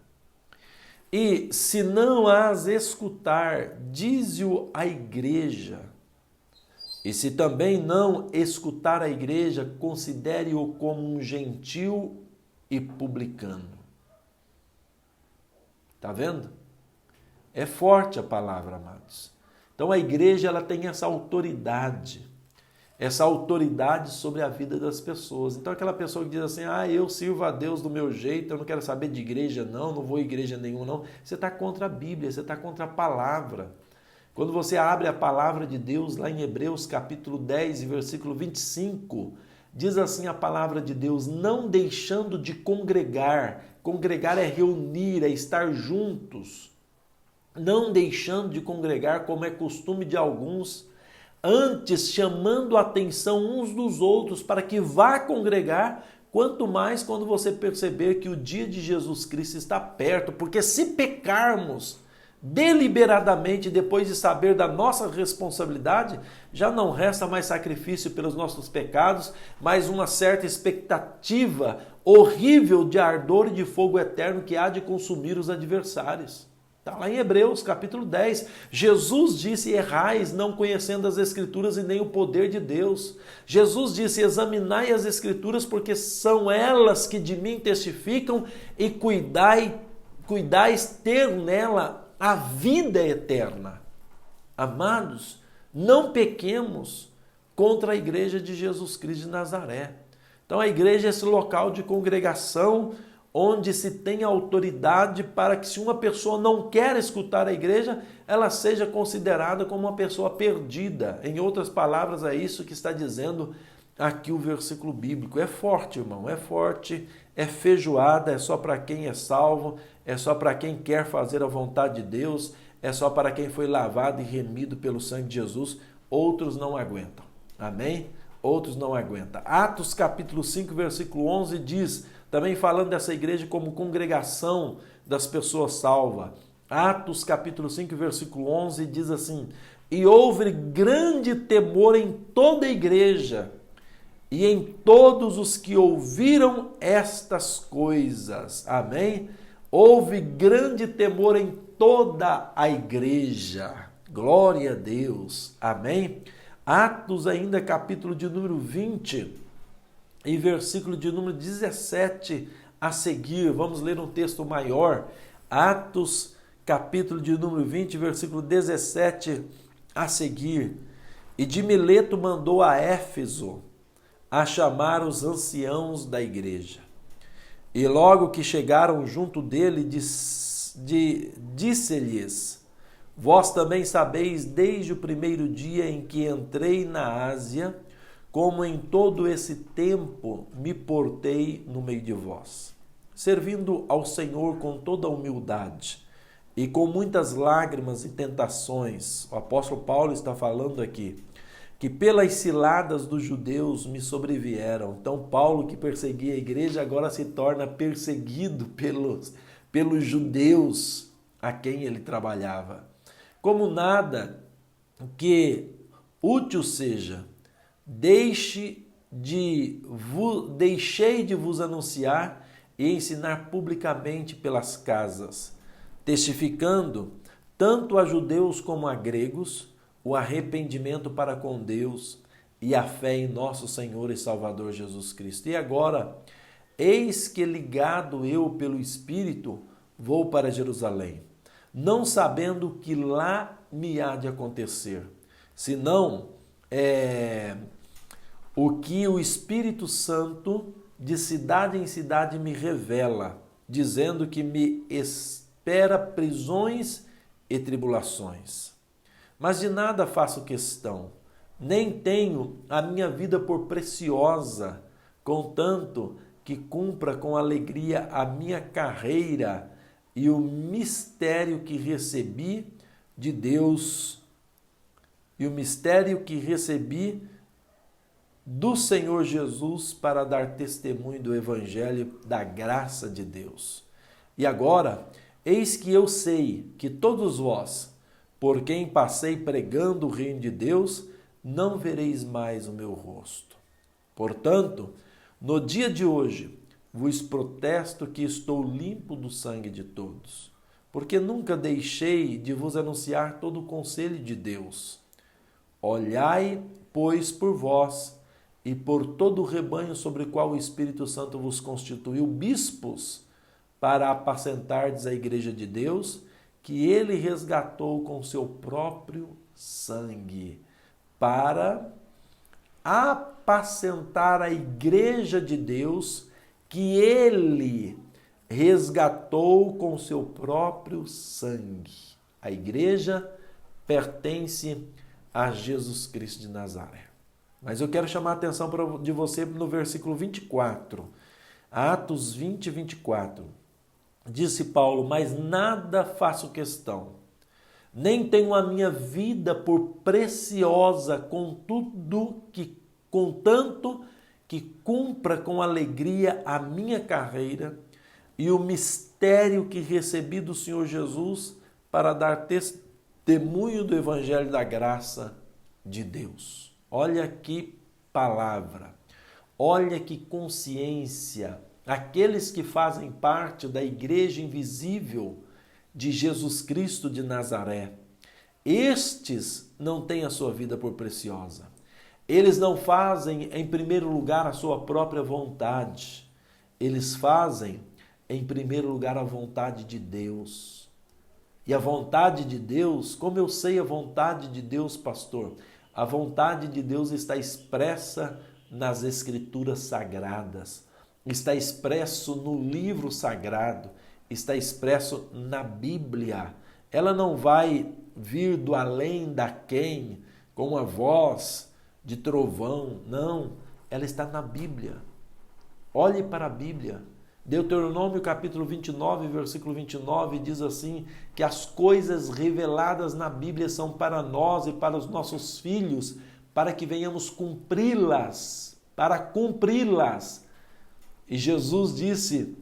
E se não as escutar, dize-o à igreja. E se também não escutar a igreja, considere-o como um gentil e publicano. Tá vendo? É forte a palavra, amados. Então a igreja ela tem essa autoridade sobre a vida das pessoas. Então aquela pessoa que diz assim, eu sirvo a Deus do meu jeito, eu não quero saber de igreja não vou a igreja nenhuma não, você está contra a Bíblia, você está contra a palavra. Quando você abre a palavra de Deus, lá em Hebreus capítulo 10, versículo 25, diz assim a palavra de Deus, não deixando de congregar é reunir, é estar juntos, não deixando de congregar como é costume de alguns, antes chamando a atenção uns dos outros para que vá congregar, quanto mais quando você perceber que o dia de Jesus Cristo está perto, porque se pecarmos deliberadamente depois de saber da nossa responsabilidade, já não resta mais sacrifício pelos nossos pecados, mas uma certa expectativa horrível de ardor e de fogo eterno que há de consumir os adversários. Está lá em Hebreus, capítulo 10. Jesus disse, errais, não conhecendo as Escrituras e nem o poder de Deus. Jesus disse, examinai as Escrituras, porque são elas que de mim testificam, e cuidais ter nela a vida eterna. Amados, não pequemos contra a igreja de Jesus Cristo de Nazaré. Então a igreja é esse local de congregação, onde se tem autoridade para que se uma pessoa não quer escutar a igreja, ela seja considerada como uma pessoa perdida. Em outras palavras, é isso que está dizendo aqui o versículo bíblico. É forte, irmão, é forte, é feijoada, é só para quem é salvo, é só para quem quer fazer a vontade de Deus, é só para quem foi lavado e remido pelo sangue de Jesus. Outros não aguentam. Amém? Outros não aguentam. Atos capítulo 5, versículo 11 diz, também falando dessa igreja como congregação das pessoas salvas. Atos capítulo 5, versículo 11 diz assim, e houve grande temor em toda a igreja e em todos os que ouviram estas coisas. Amém? Houve grande temor em toda a igreja. Glória a Deus. Amém? Atos ainda, capítulo de número 20 e versículo de número 17 a seguir. Vamos ler um texto maior. Atos, capítulo de número 20, versículo 17 a seguir. E de Mileto mandou a Éfeso a chamar os anciãos da igreja. E logo que chegaram junto dele, disse-lhes, vós também sabeis desde o primeiro dia em que entrei na Ásia, como em todo esse tempo me portei no meio de vós, servindo ao Senhor com toda a humildade e com muitas lágrimas e tentações. O apóstolo Paulo está falando aqui, que pelas ciladas dos judeus me sobrevieram. Então Paulo, que perseguia a igreja, agora se torna perseguido pelos judeus a quem ele trabalhava. Como nada que útil seja, deixei de vos anunciar e ensinar publicamente pelas casas, testificando tanto a judeus como a gregos o arrependimento para com Deus e a fé em nosso Senhor e Salvador Jesus Cristo. E agora, eis que ligado eu pelo Espírito, vou para Jerusalém, não sabendo o que lá me há de acontecer, senão o que o Espírito Santo de cidade em cidade me revela, dizendo que me espera prisões e tribulações. Mas de nada faço questão, nem tenho a minha vida por preciosa, contanto que cumpra com alegria a minha carreira e o mistério que recebi de Deus, e o mistério que recebi do Senhor Jesus para dar testemunho do Evangelho da graça de Deus. E agora, eis que eu sei que todos vós, por quem passei pregando o reino de Deus, não vereis mais o meu rosto. Portanto, no dia de hoje, vos protesto que estou limpo do sangue de todos, porque nunca deixei de vos anunciar todo o conselho de Deus. Olhai, pois, por vós e por todo o rebanho sobre o qual o Espírito Santo vos constituiu bispos, para apacentardes a igreja de Deus, que ele resgatou com seu próprio sangue, para apacentar a igreja de Deus, que ele resgatou com seu próprio sangue. A igreja pertence a Jesus Cristo de Nazaré. Mas eu quero chamar a atenção de você no versículo 24. Atos 20, 24. Disse Paulo, mas nada faço questão, nem tenho a minha vida por preciosa, contanto que cumpra com alegria a minha carreira e o mistério que recebi do Senhor Jesus para dar testemunho do Evangelho da graça de Deus. Olha que palavra, olha que consciência. Aqueles que fazem parte da igreja invisível de Jesus Cristo de Nazaré, estes não têm a sua vida por preciosa. Eles não fazem, em primeiro lugar, a sua própria vontade. Eles fazem, em primeiro lugar, a vontade de Deus. E a vontade de Deus, como eu sei a vontade de Deus, pastor? A vontade de Deus está expressa nas Escrituras Sagradas, está expresso no livro sagrado, está expresso na Bíblia. Ela não vai vir do além da quem, com uma voz de trovão, não. Ela está na Bíblia. Olhe para a Bíblia. Deuteronômio capítulo 29, versículo 29, diz assim, que as coisas reveladas na Bíblia são para nós e para os nossos filhos, para que venhamos cumpri-las, para cumpri-las. E Jesus disse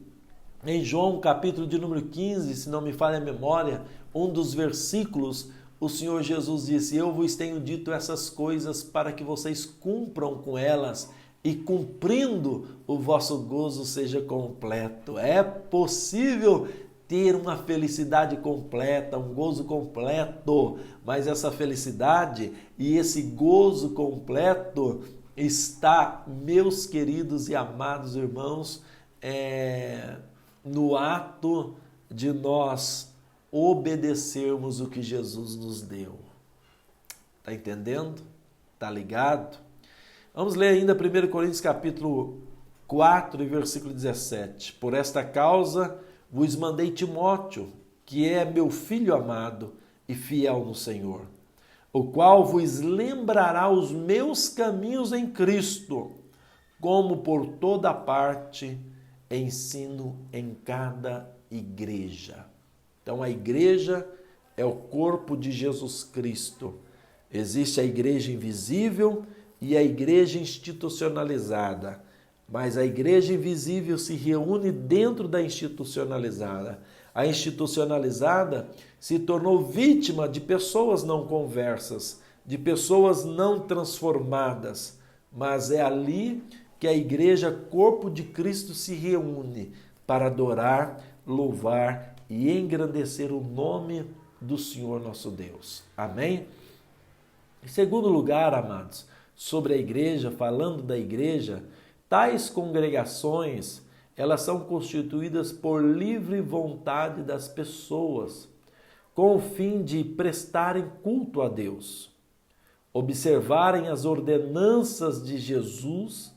em João capítulo de número 15, se não me falha a memória, um dos versículos, o Senhor Jesus disse, eu vos tenho dito essas coisas para que vocês cumpram com elas, e cumprindo o vosso gozo seja completo. É possível ter uma felicidade completa, um gozo completo, mas essa felicidade e esse gozo completo está, meus queridos e amados irmãos, no ato de nós obedecermos o que Jesus nos deu. Está entendendo? Está ligado? Vamos ler ainda 1 Coríntios capítulo 4 e versículo 17. Por esta causa vos mandei Timóteo, que é meu filho amado e fiel no Senhor, o qual vos lembrará os meus caminhos em Cristo, como por toda parte ensino em cada igreja. Então a igreja é o corpo de Jesus Cristo. Existe a igreja invisível e a igreja institucionalizada, mas a igreja invisível se reúne dentro da institucionalizada. A institucionalizada se tornou vítima de pessoas não conversas, de pessoas não transformadas, mas é ali que a igreja, corpo de Cristo, se reúne para adorar, louvar e engrandecer o nome do Senhor nosso Deus. Amém? Em segundo lugar, amados, sobre a igreja, falando da igreja, tais congregações, elas são constituídas por livre vontade das pessoas, com o fim de prestarem culto a Deus, observarem as ordenanças de Jesus,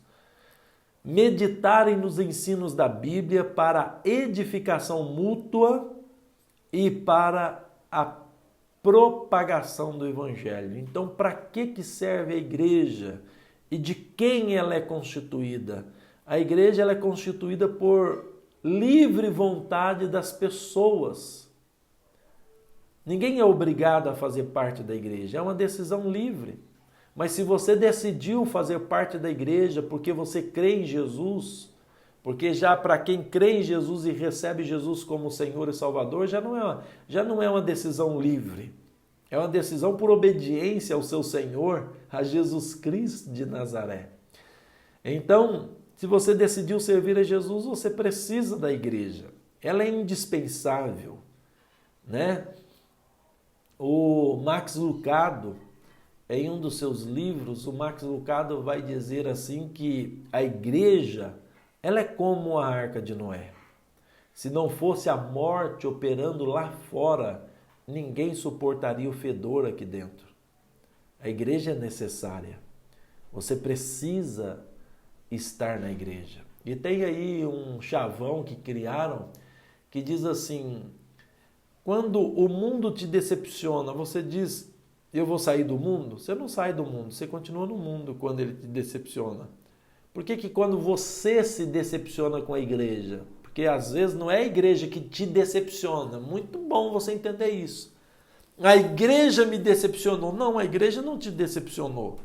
meditarem nos ensinos da Bíblia para edificação mútua e para a propagação do Evangelho. Então, para que serve a igreja e de quem ela é constituída? A igreja ela é constituída por livre vontade das pessoas. Ninguém é obrigado a fazer parte da igreja, é uma decisão livre. Mas se você decidiu fazer parte da igreja porque você crê em Jesus, porque já para quem crê em Jesus e recebe Jesus como Senhor e Salvador, já não é uma decisão livre. É uma decisão por obediência ao seu Senhor, a Jesus Cristo de Nazaré. Então, se você decidiu servir a Jesus, você precisa da igreja. Ela é indispensável, né? O Max Lucado, em um dos seus livros, o Max Lucado vai dizer assim que a igreja, ela é como a Arca de Noé. Se não fosse a morte operando lá fora, ninguém suportaria o fedor aqui dentro. A igreja é necessária. Você precisa estar na igreja. E tem aí um chavão que criaram que diz assim: quando o mundo te decepciona, você diz, eu vou sair do mundo? Você não sai do mundo, você continua no mundo quando ele te decepciona. Por que quando você se decepciona com a igreja? Porque às vezes não é a igreja que te decepciona. Muito bom você entender isso. A igreja me decepcionou. Não, a igreja não te decepcionou.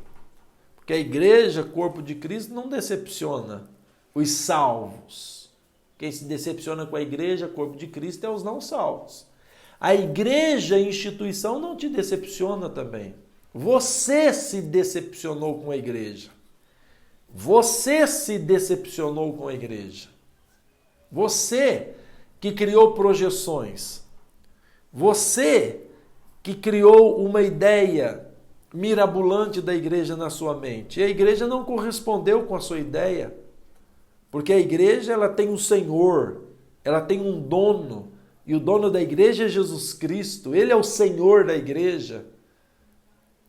Porque a igreja, corpo de Cristo, não decepciona os salvos. Quem se decepciona com a igreja, corpo de Cristo, é os não salvos. A igreja, instituição, não te decepciona também. Você se decepcionou com a igreja. Você se decepcionou com a igreja. Você que criou projeções. Você que criou uma ideia mirabolante da igreja na sua mente. E a igreja não correspondeu com a sua ideia. Porque a igreja ela tem um Senhor, ela tem um dono. E o dono da igreja é Jesus Cristo. Ele é o Senhor da igreja.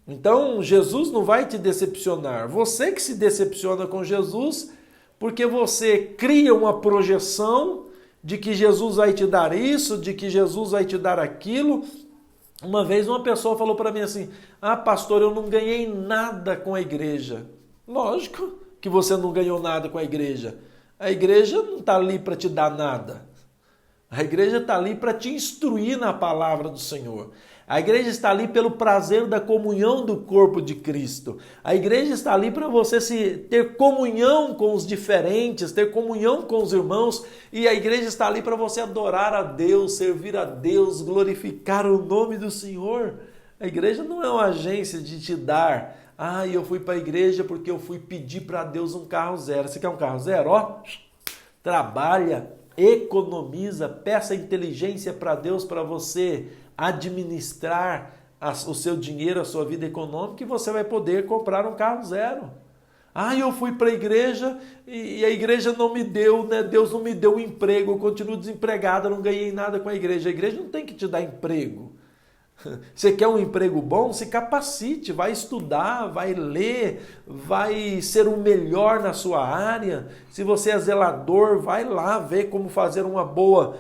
Então, Jesus não vai te decepcionar. Você que se decepciona com Jesus, porque você cria uma projeção de que Jesus vai te dar isso, de que Jesus vai te dar aquilo. Uma vez uma pessoa falou para mim assim: ah, pastor, eu não ganhei nada com a igreja. Lógico que você não ganhou nada com a igreja. A igreja não está ali para te dar nada. A igreja está ali para te instruir na palavra do Senhor. A igreja está ali pelo prazer da comunhão do corpo de Cristo. A igreja está ali para você ter comunhão com os diferentes, ter comunhão com os irmãos. E a igreja está ali para você adorar a Deus, servir a Deus, glorificar o nome do Senhor. A igreja não é uma agência de te dar. Ah, eu fui para a igreja porque eu fui pedir para Deus um carro zero. Você quer um carro zero? Ó, trabalha, economiza, peça inteligência para Deus para você administrar o seu dinheiro, a sua vida econômica, e você vai poder comprar um carro zero. Ah, eu fui para a igreja e a igreja não me deu, né? Deus não me deu um emprego, eu continuo desempregado, eu não ganhei nada com a igreja. A igreja não tem que te dar emprego. Você quer um emprego bom? Se capacite, vai estudar, vai ler, vai ser o melhor na sua área. Se você é zelador, vai lá ver como fazer uma boa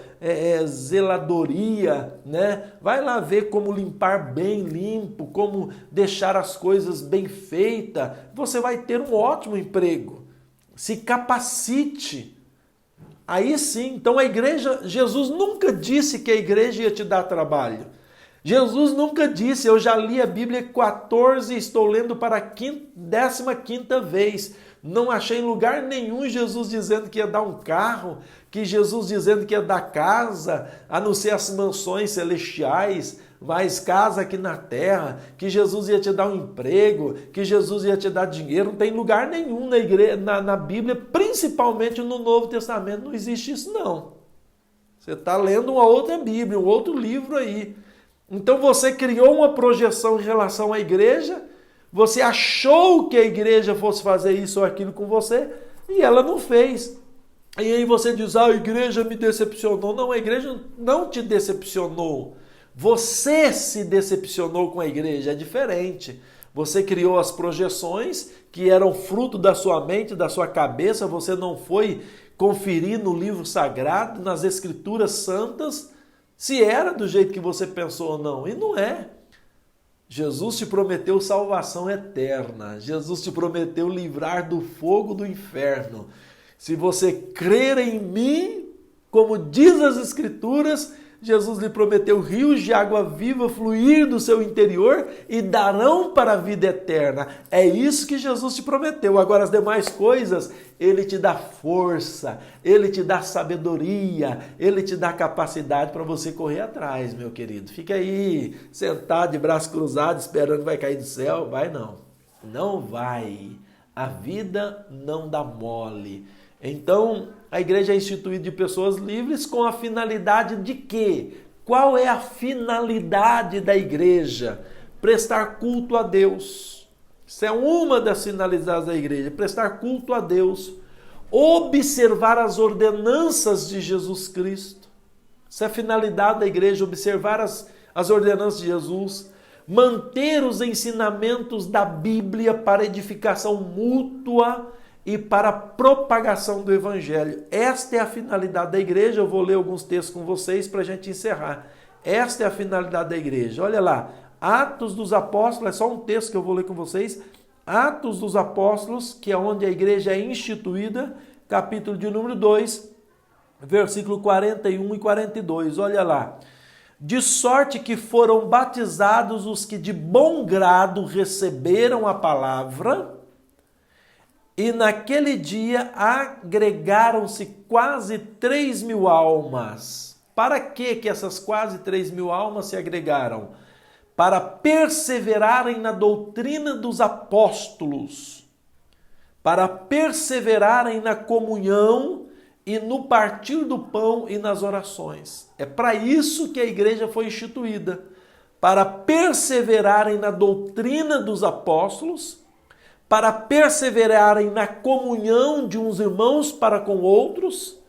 zeladoria, né? Vai lá ver como limpar bem limpo, como deixar as coisas bem feitas. Você vai ter um ótimo emprego. Se capacite. Aí sim, então a igreja, Jesus nunca disse que a igreja ia te dar trabalho. Jesus nunca disse, eu já li a Bíblia 14 e estou lendo para a 15ª vez. Não achei em lugar nenhum Jesus dizendo que ia dar um carro, que Jesus dizendo que ia dar casa, a não ser as mansões celestiais, mais casa aqui na terra, que Jesus ia te dar um emprego, que Jesus ia te dar dinheiro. Não tem lugar nenhum na igreja, na Bíblia, principalmente no Novo Testamento, não existe isso não. Você está lendo uma outra Bíblia, um outro livro aí. Então você criou uma projeção em relação à igreja, você achou que a igreja fosse fazer isso ou aquilo com você, e ela não fez. E aí você diz, a igreja me decepcionou. Não, a igreja não te decepcionou. Você se decepcionou com a igreja, é diferente. Você criou as projeções que eram fruto da sua mente, da sua cabeça. Você não foi conferir no livro sagrado, nas escrituras santas, se era do jeito que você pensou ou não. E não é. Jesus te prometeu salvação eterna. Jesus te prometeu livrar do fogo do inferno. Se você crer em mim, como diz as Escrituras, Jesus lhe prometeu rios de água viva fluir do seu interior e darão para a vida eterna. É isso que Jesus te prometeu. Agora as demais coisas, Ele te dá força, Ele te dá sabedoria, Ele te dá capacidade para você correr atrás, meu querido. Fica aí sentado de braço cruzado esperando que vai cair do céu. Vai não. Não vai. A vida não dá mole. Então, a igreja é instituída de pessoas livres com a finalidade de quê? Qual é a finalidade da igreja? Prestar culto a Deus. Isso é uma das finalidades da igreja, prestar culto a Deus. Observar as ordenanças de Jesus Cristo. Isso é a finalidade da igreja, observar as ordenanças de Jesus. Manter os ensinamentos da Bíblia para edificação mútua e para a propagação do Evangelho. Esta é a finalidade da igreja. Eu vou ler alguns textos com vocês para a gente encerrar. Esta é a finalidade da igreja. Olha lá, Atos dos Apóstolos, é só um texto que eu vou ler com vocês. Atos dos Apóstolos, que é onde a igreja é instituída, capítulo de número 2, versículo 41 e 42. Olha lá. De sorte que foram batizados os que de bom grado receberam a palavra. E naquele dia agregaram-se quase 3.000 almas. Para que essas quase 3.000 almas se agregaram? Para perseverarem na doutrina dos apóstolos, para perseverarem na comunhão e no partir do pão e nas orações. É para isso que a igreja foi instituída, para perseverarem na doutrina dos apóstolos, para perseverarem na comunhão de uns irmãos para com outros,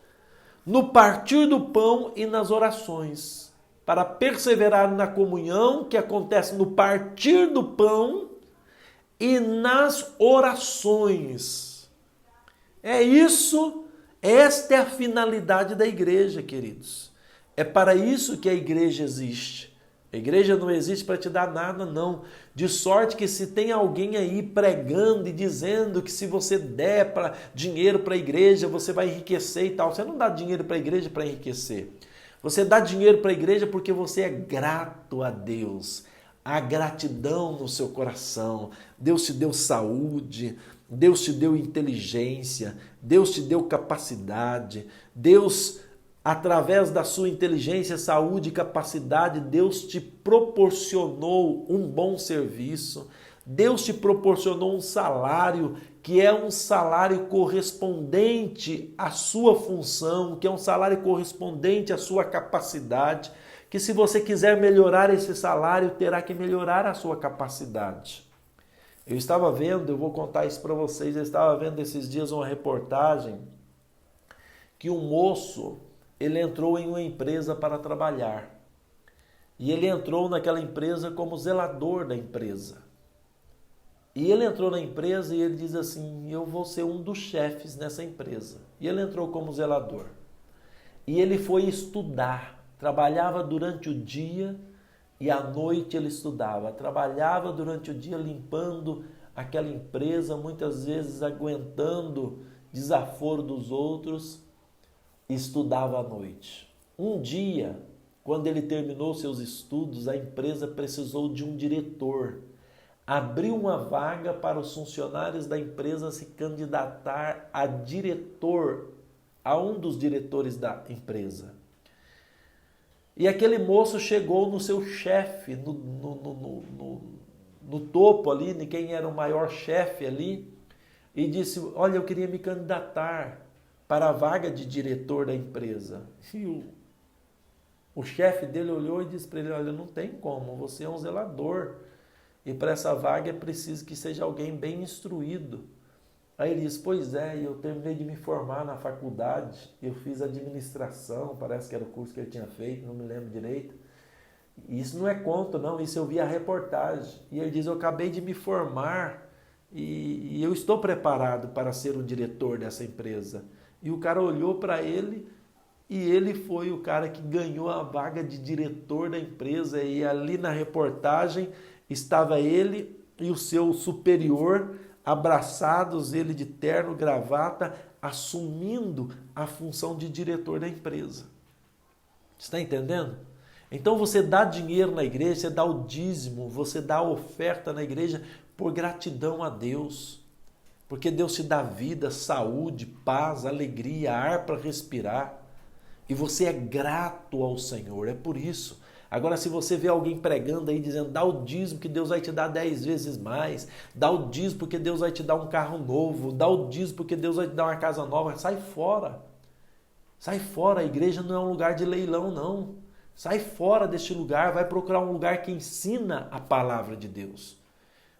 no partir do pão e nas orações. Para perseverarem na comunhão que acontece no partir do pão e nas orações. É isso, esta é a finalidade da igreja, queridos. É para isso que a igreja existe. A igreja não existe para te dar nada, não. De sorte que se tem alguém aí pregando e dizendo que se você der dinheiro para a igreja, você vai enriquecer e tal. Você não dá dinheiro para a igreja para enriquecer. Você dá dinheiro para a igreja porque você é grato a Deus. Há gratidão no seu coração. Deus te deu saúde, Deus te deu inteligência, Deus te deu capacidade, Deus, através da sua inteligência, saúde e capacidade, Deus te proporcionou um bom serviço, Deus te proporcionou um salário que é um salário correspondente à sua função, que é um salário correspondente à sua capacidade, que se você quiser melhorar esse salário, terá que melhorar a sua capacidade. Eu estava vendo, eu vou contar isso para vocês, eu estava vendo esses dias uma reportagem que um moço, ele entrou em uma empresa para trabalhar. E ele entrou naquela empresa como zelador da empresa. E ele entrou na empresa e ele diz assim, eu vou ser um dos chefes nessa empresa. E ele entrou como zelador. E ele foi estudar. Trabalhava durante o dia e à noite ele estudava. Trabalhava durante o dia limpando aquela empresa, muitas vezes aguentando desaforo dos outros. Estudava à noite. Um dia, quando ele terminou seus estudos, a empresa precisou de um diretor. Abriu uma vaga para os funcionários da empresa se candidatar a diretor, a um dos diretores da empresa. E aquele moço chegou no seu chefe, no topo ali, de quem era o maior chefe ali, e disse, olha, eu queria me candidatar para a vaga de diretor da empresa. E o chefe dele olhou e disse para ele, olha, não tem como, você é um zelador. E para essa vaga é preciso que seja alguém bem instruído. Aí ele disse, pois é, eu terminei de me formar na faculdade, eu fiz administração, parece que era o curso que ele tinha feito, não me lembro direito. Isso não é conto, não, isso eu vi a reportagem. E ele diz, eu acabei de me formar e eu estou preparado para ser um diretor dessa empresa. E o cara olhou para ele e ele foi o cara que ganhou a vaga de diretor da empresa. E ali na reportagem estava ele e o seu superior abraçados, ele de terno, gravata, assumindo a função de diretor da empresa. Está entendendo? Então você dá dinheiro na igreja, você dá o dízimo, você dá a oferta na igreja por gratidão a Deus. Porque Deus te dá vida, saúde, paz, alegria, ar para respirar. E você é grato ao Senhor, é por isso. Agora, se você vê alguém pregando aí dizendo, dá o dízimo que Deus vai te dar 10 vezes mais, dá o dízimo porque Deus vai te dar um carro novo, dá o dízimo porque Deus vai te dar uma casa nova, sai fora. Sai fora, a igreja não é um lugar de leilão, não. Sai fora deste lugar, vai procurar um lugar que ensina a palavra de Deus.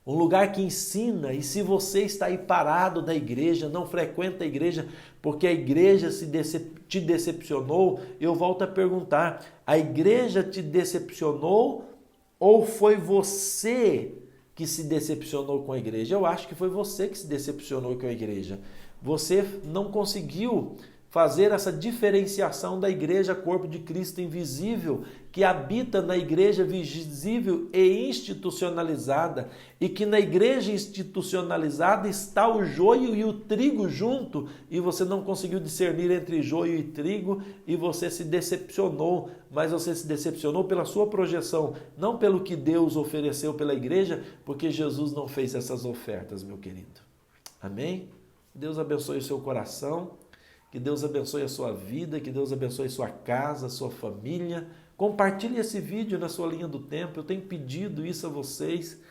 Um lugar que ensina, e se você está aí parado da igreja, não frequenta a igreja, porque a igreja te decepcionou, eu volto a perguntar, a igreja te decepcionou ou foi você que se decepcionou com a igreja? Eu acho que foi você que se decepcionou com a igreja. Você não conseguiu fazer essa diferenciação da igreja, corpo de Cristo invisível, que habita na igreja visível e institucionalizada, e que na igreja institucionalizada está o joio e o trigo junto, e você não conseguiu discernir entre joio e trigo, e você se decepcionou, mas você se decepcionou pela sua projeção, não pelo que Deus ofereceu pela igreja, porque Jesus não fez essas ofertas, meu querido. Amém? Deus abençoe o seu coração. Que Deus abençoe a sua vida, que Deus abençoe a sua casa, a sua família. Compartilhe esse vídeo na sua linha do tempo. Eu tenho pedido isso a vocês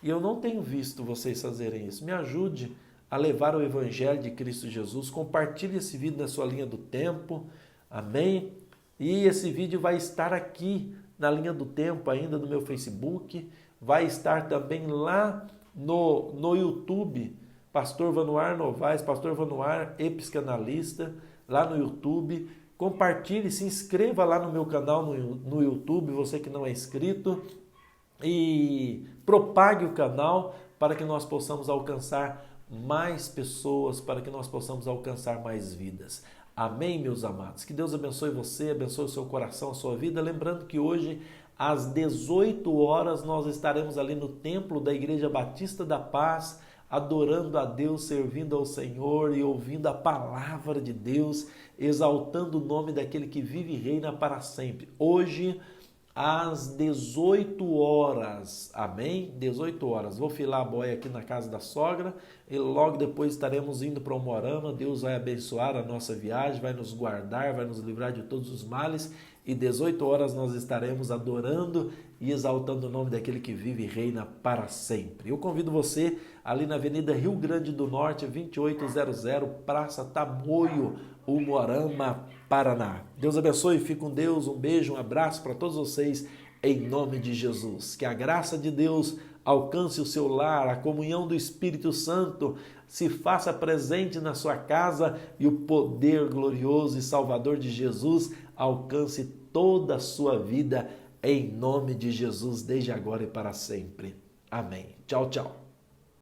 e eu não tenho visto vocês fazerem isso. Me ajude a levar o Evangelho de Cristo Jesus. Compartilhe esse vídeo na sua linha do tempo. Amém? E esse vídeo vai estar aqui na linha do tempo ainda no meu Facebook. Vai estar também lá no YouTube. Pastor Vanuar Novaes, Pastor Vanuar e-psicanalista, lá no YouTube. Compartilhe, se inscreva lá no meu canal no YouTube, você que não é inscrito. E propague o canal para que nós possamos alcançar mais pessoas, para que nós possamos alcançar mais vidas. Amém, meus amados? Que Deus abençoe você, abençoe o seu coração, a sua vida. Lembrando que hoje, às 18 horas, nós estaremos ali no templo da Igreja Batista da Paz, adorando a Deus, servindo ao Senhor e ouvindo a palavra de Deus, exaltando o nome daquele que vive e reina para sempre. Hoje, às 18 horas, amém? 18 horas. Vou filar a boia aqui na casa da sogra e logo depois estaremos indo para Umuarama. Deus vai abençoar a nossa viagem, vai nos guardar, vai nos livrar de todos os males. E 18 horas nós estaremos adorando e exaltando o nome daquele que vive e reina para sempre. Eu convido você ali na Avenida Rio Grande do Norte, 2800, Praça Tamoio, Umuarama, Paraná. Deus abençoe, fique com Deus, um beijo, um abraço para todos vocês, em nome de Jesus. Que a graça de Deus alcance o seu lar, a comunhão do Espírito Santo se faça presente na sua casa e o poder glorioso e salvador de Jesus alcance toda a sua vida, em nome de Jesus, desde agora e para sempre. Amém. Tchau, tchau.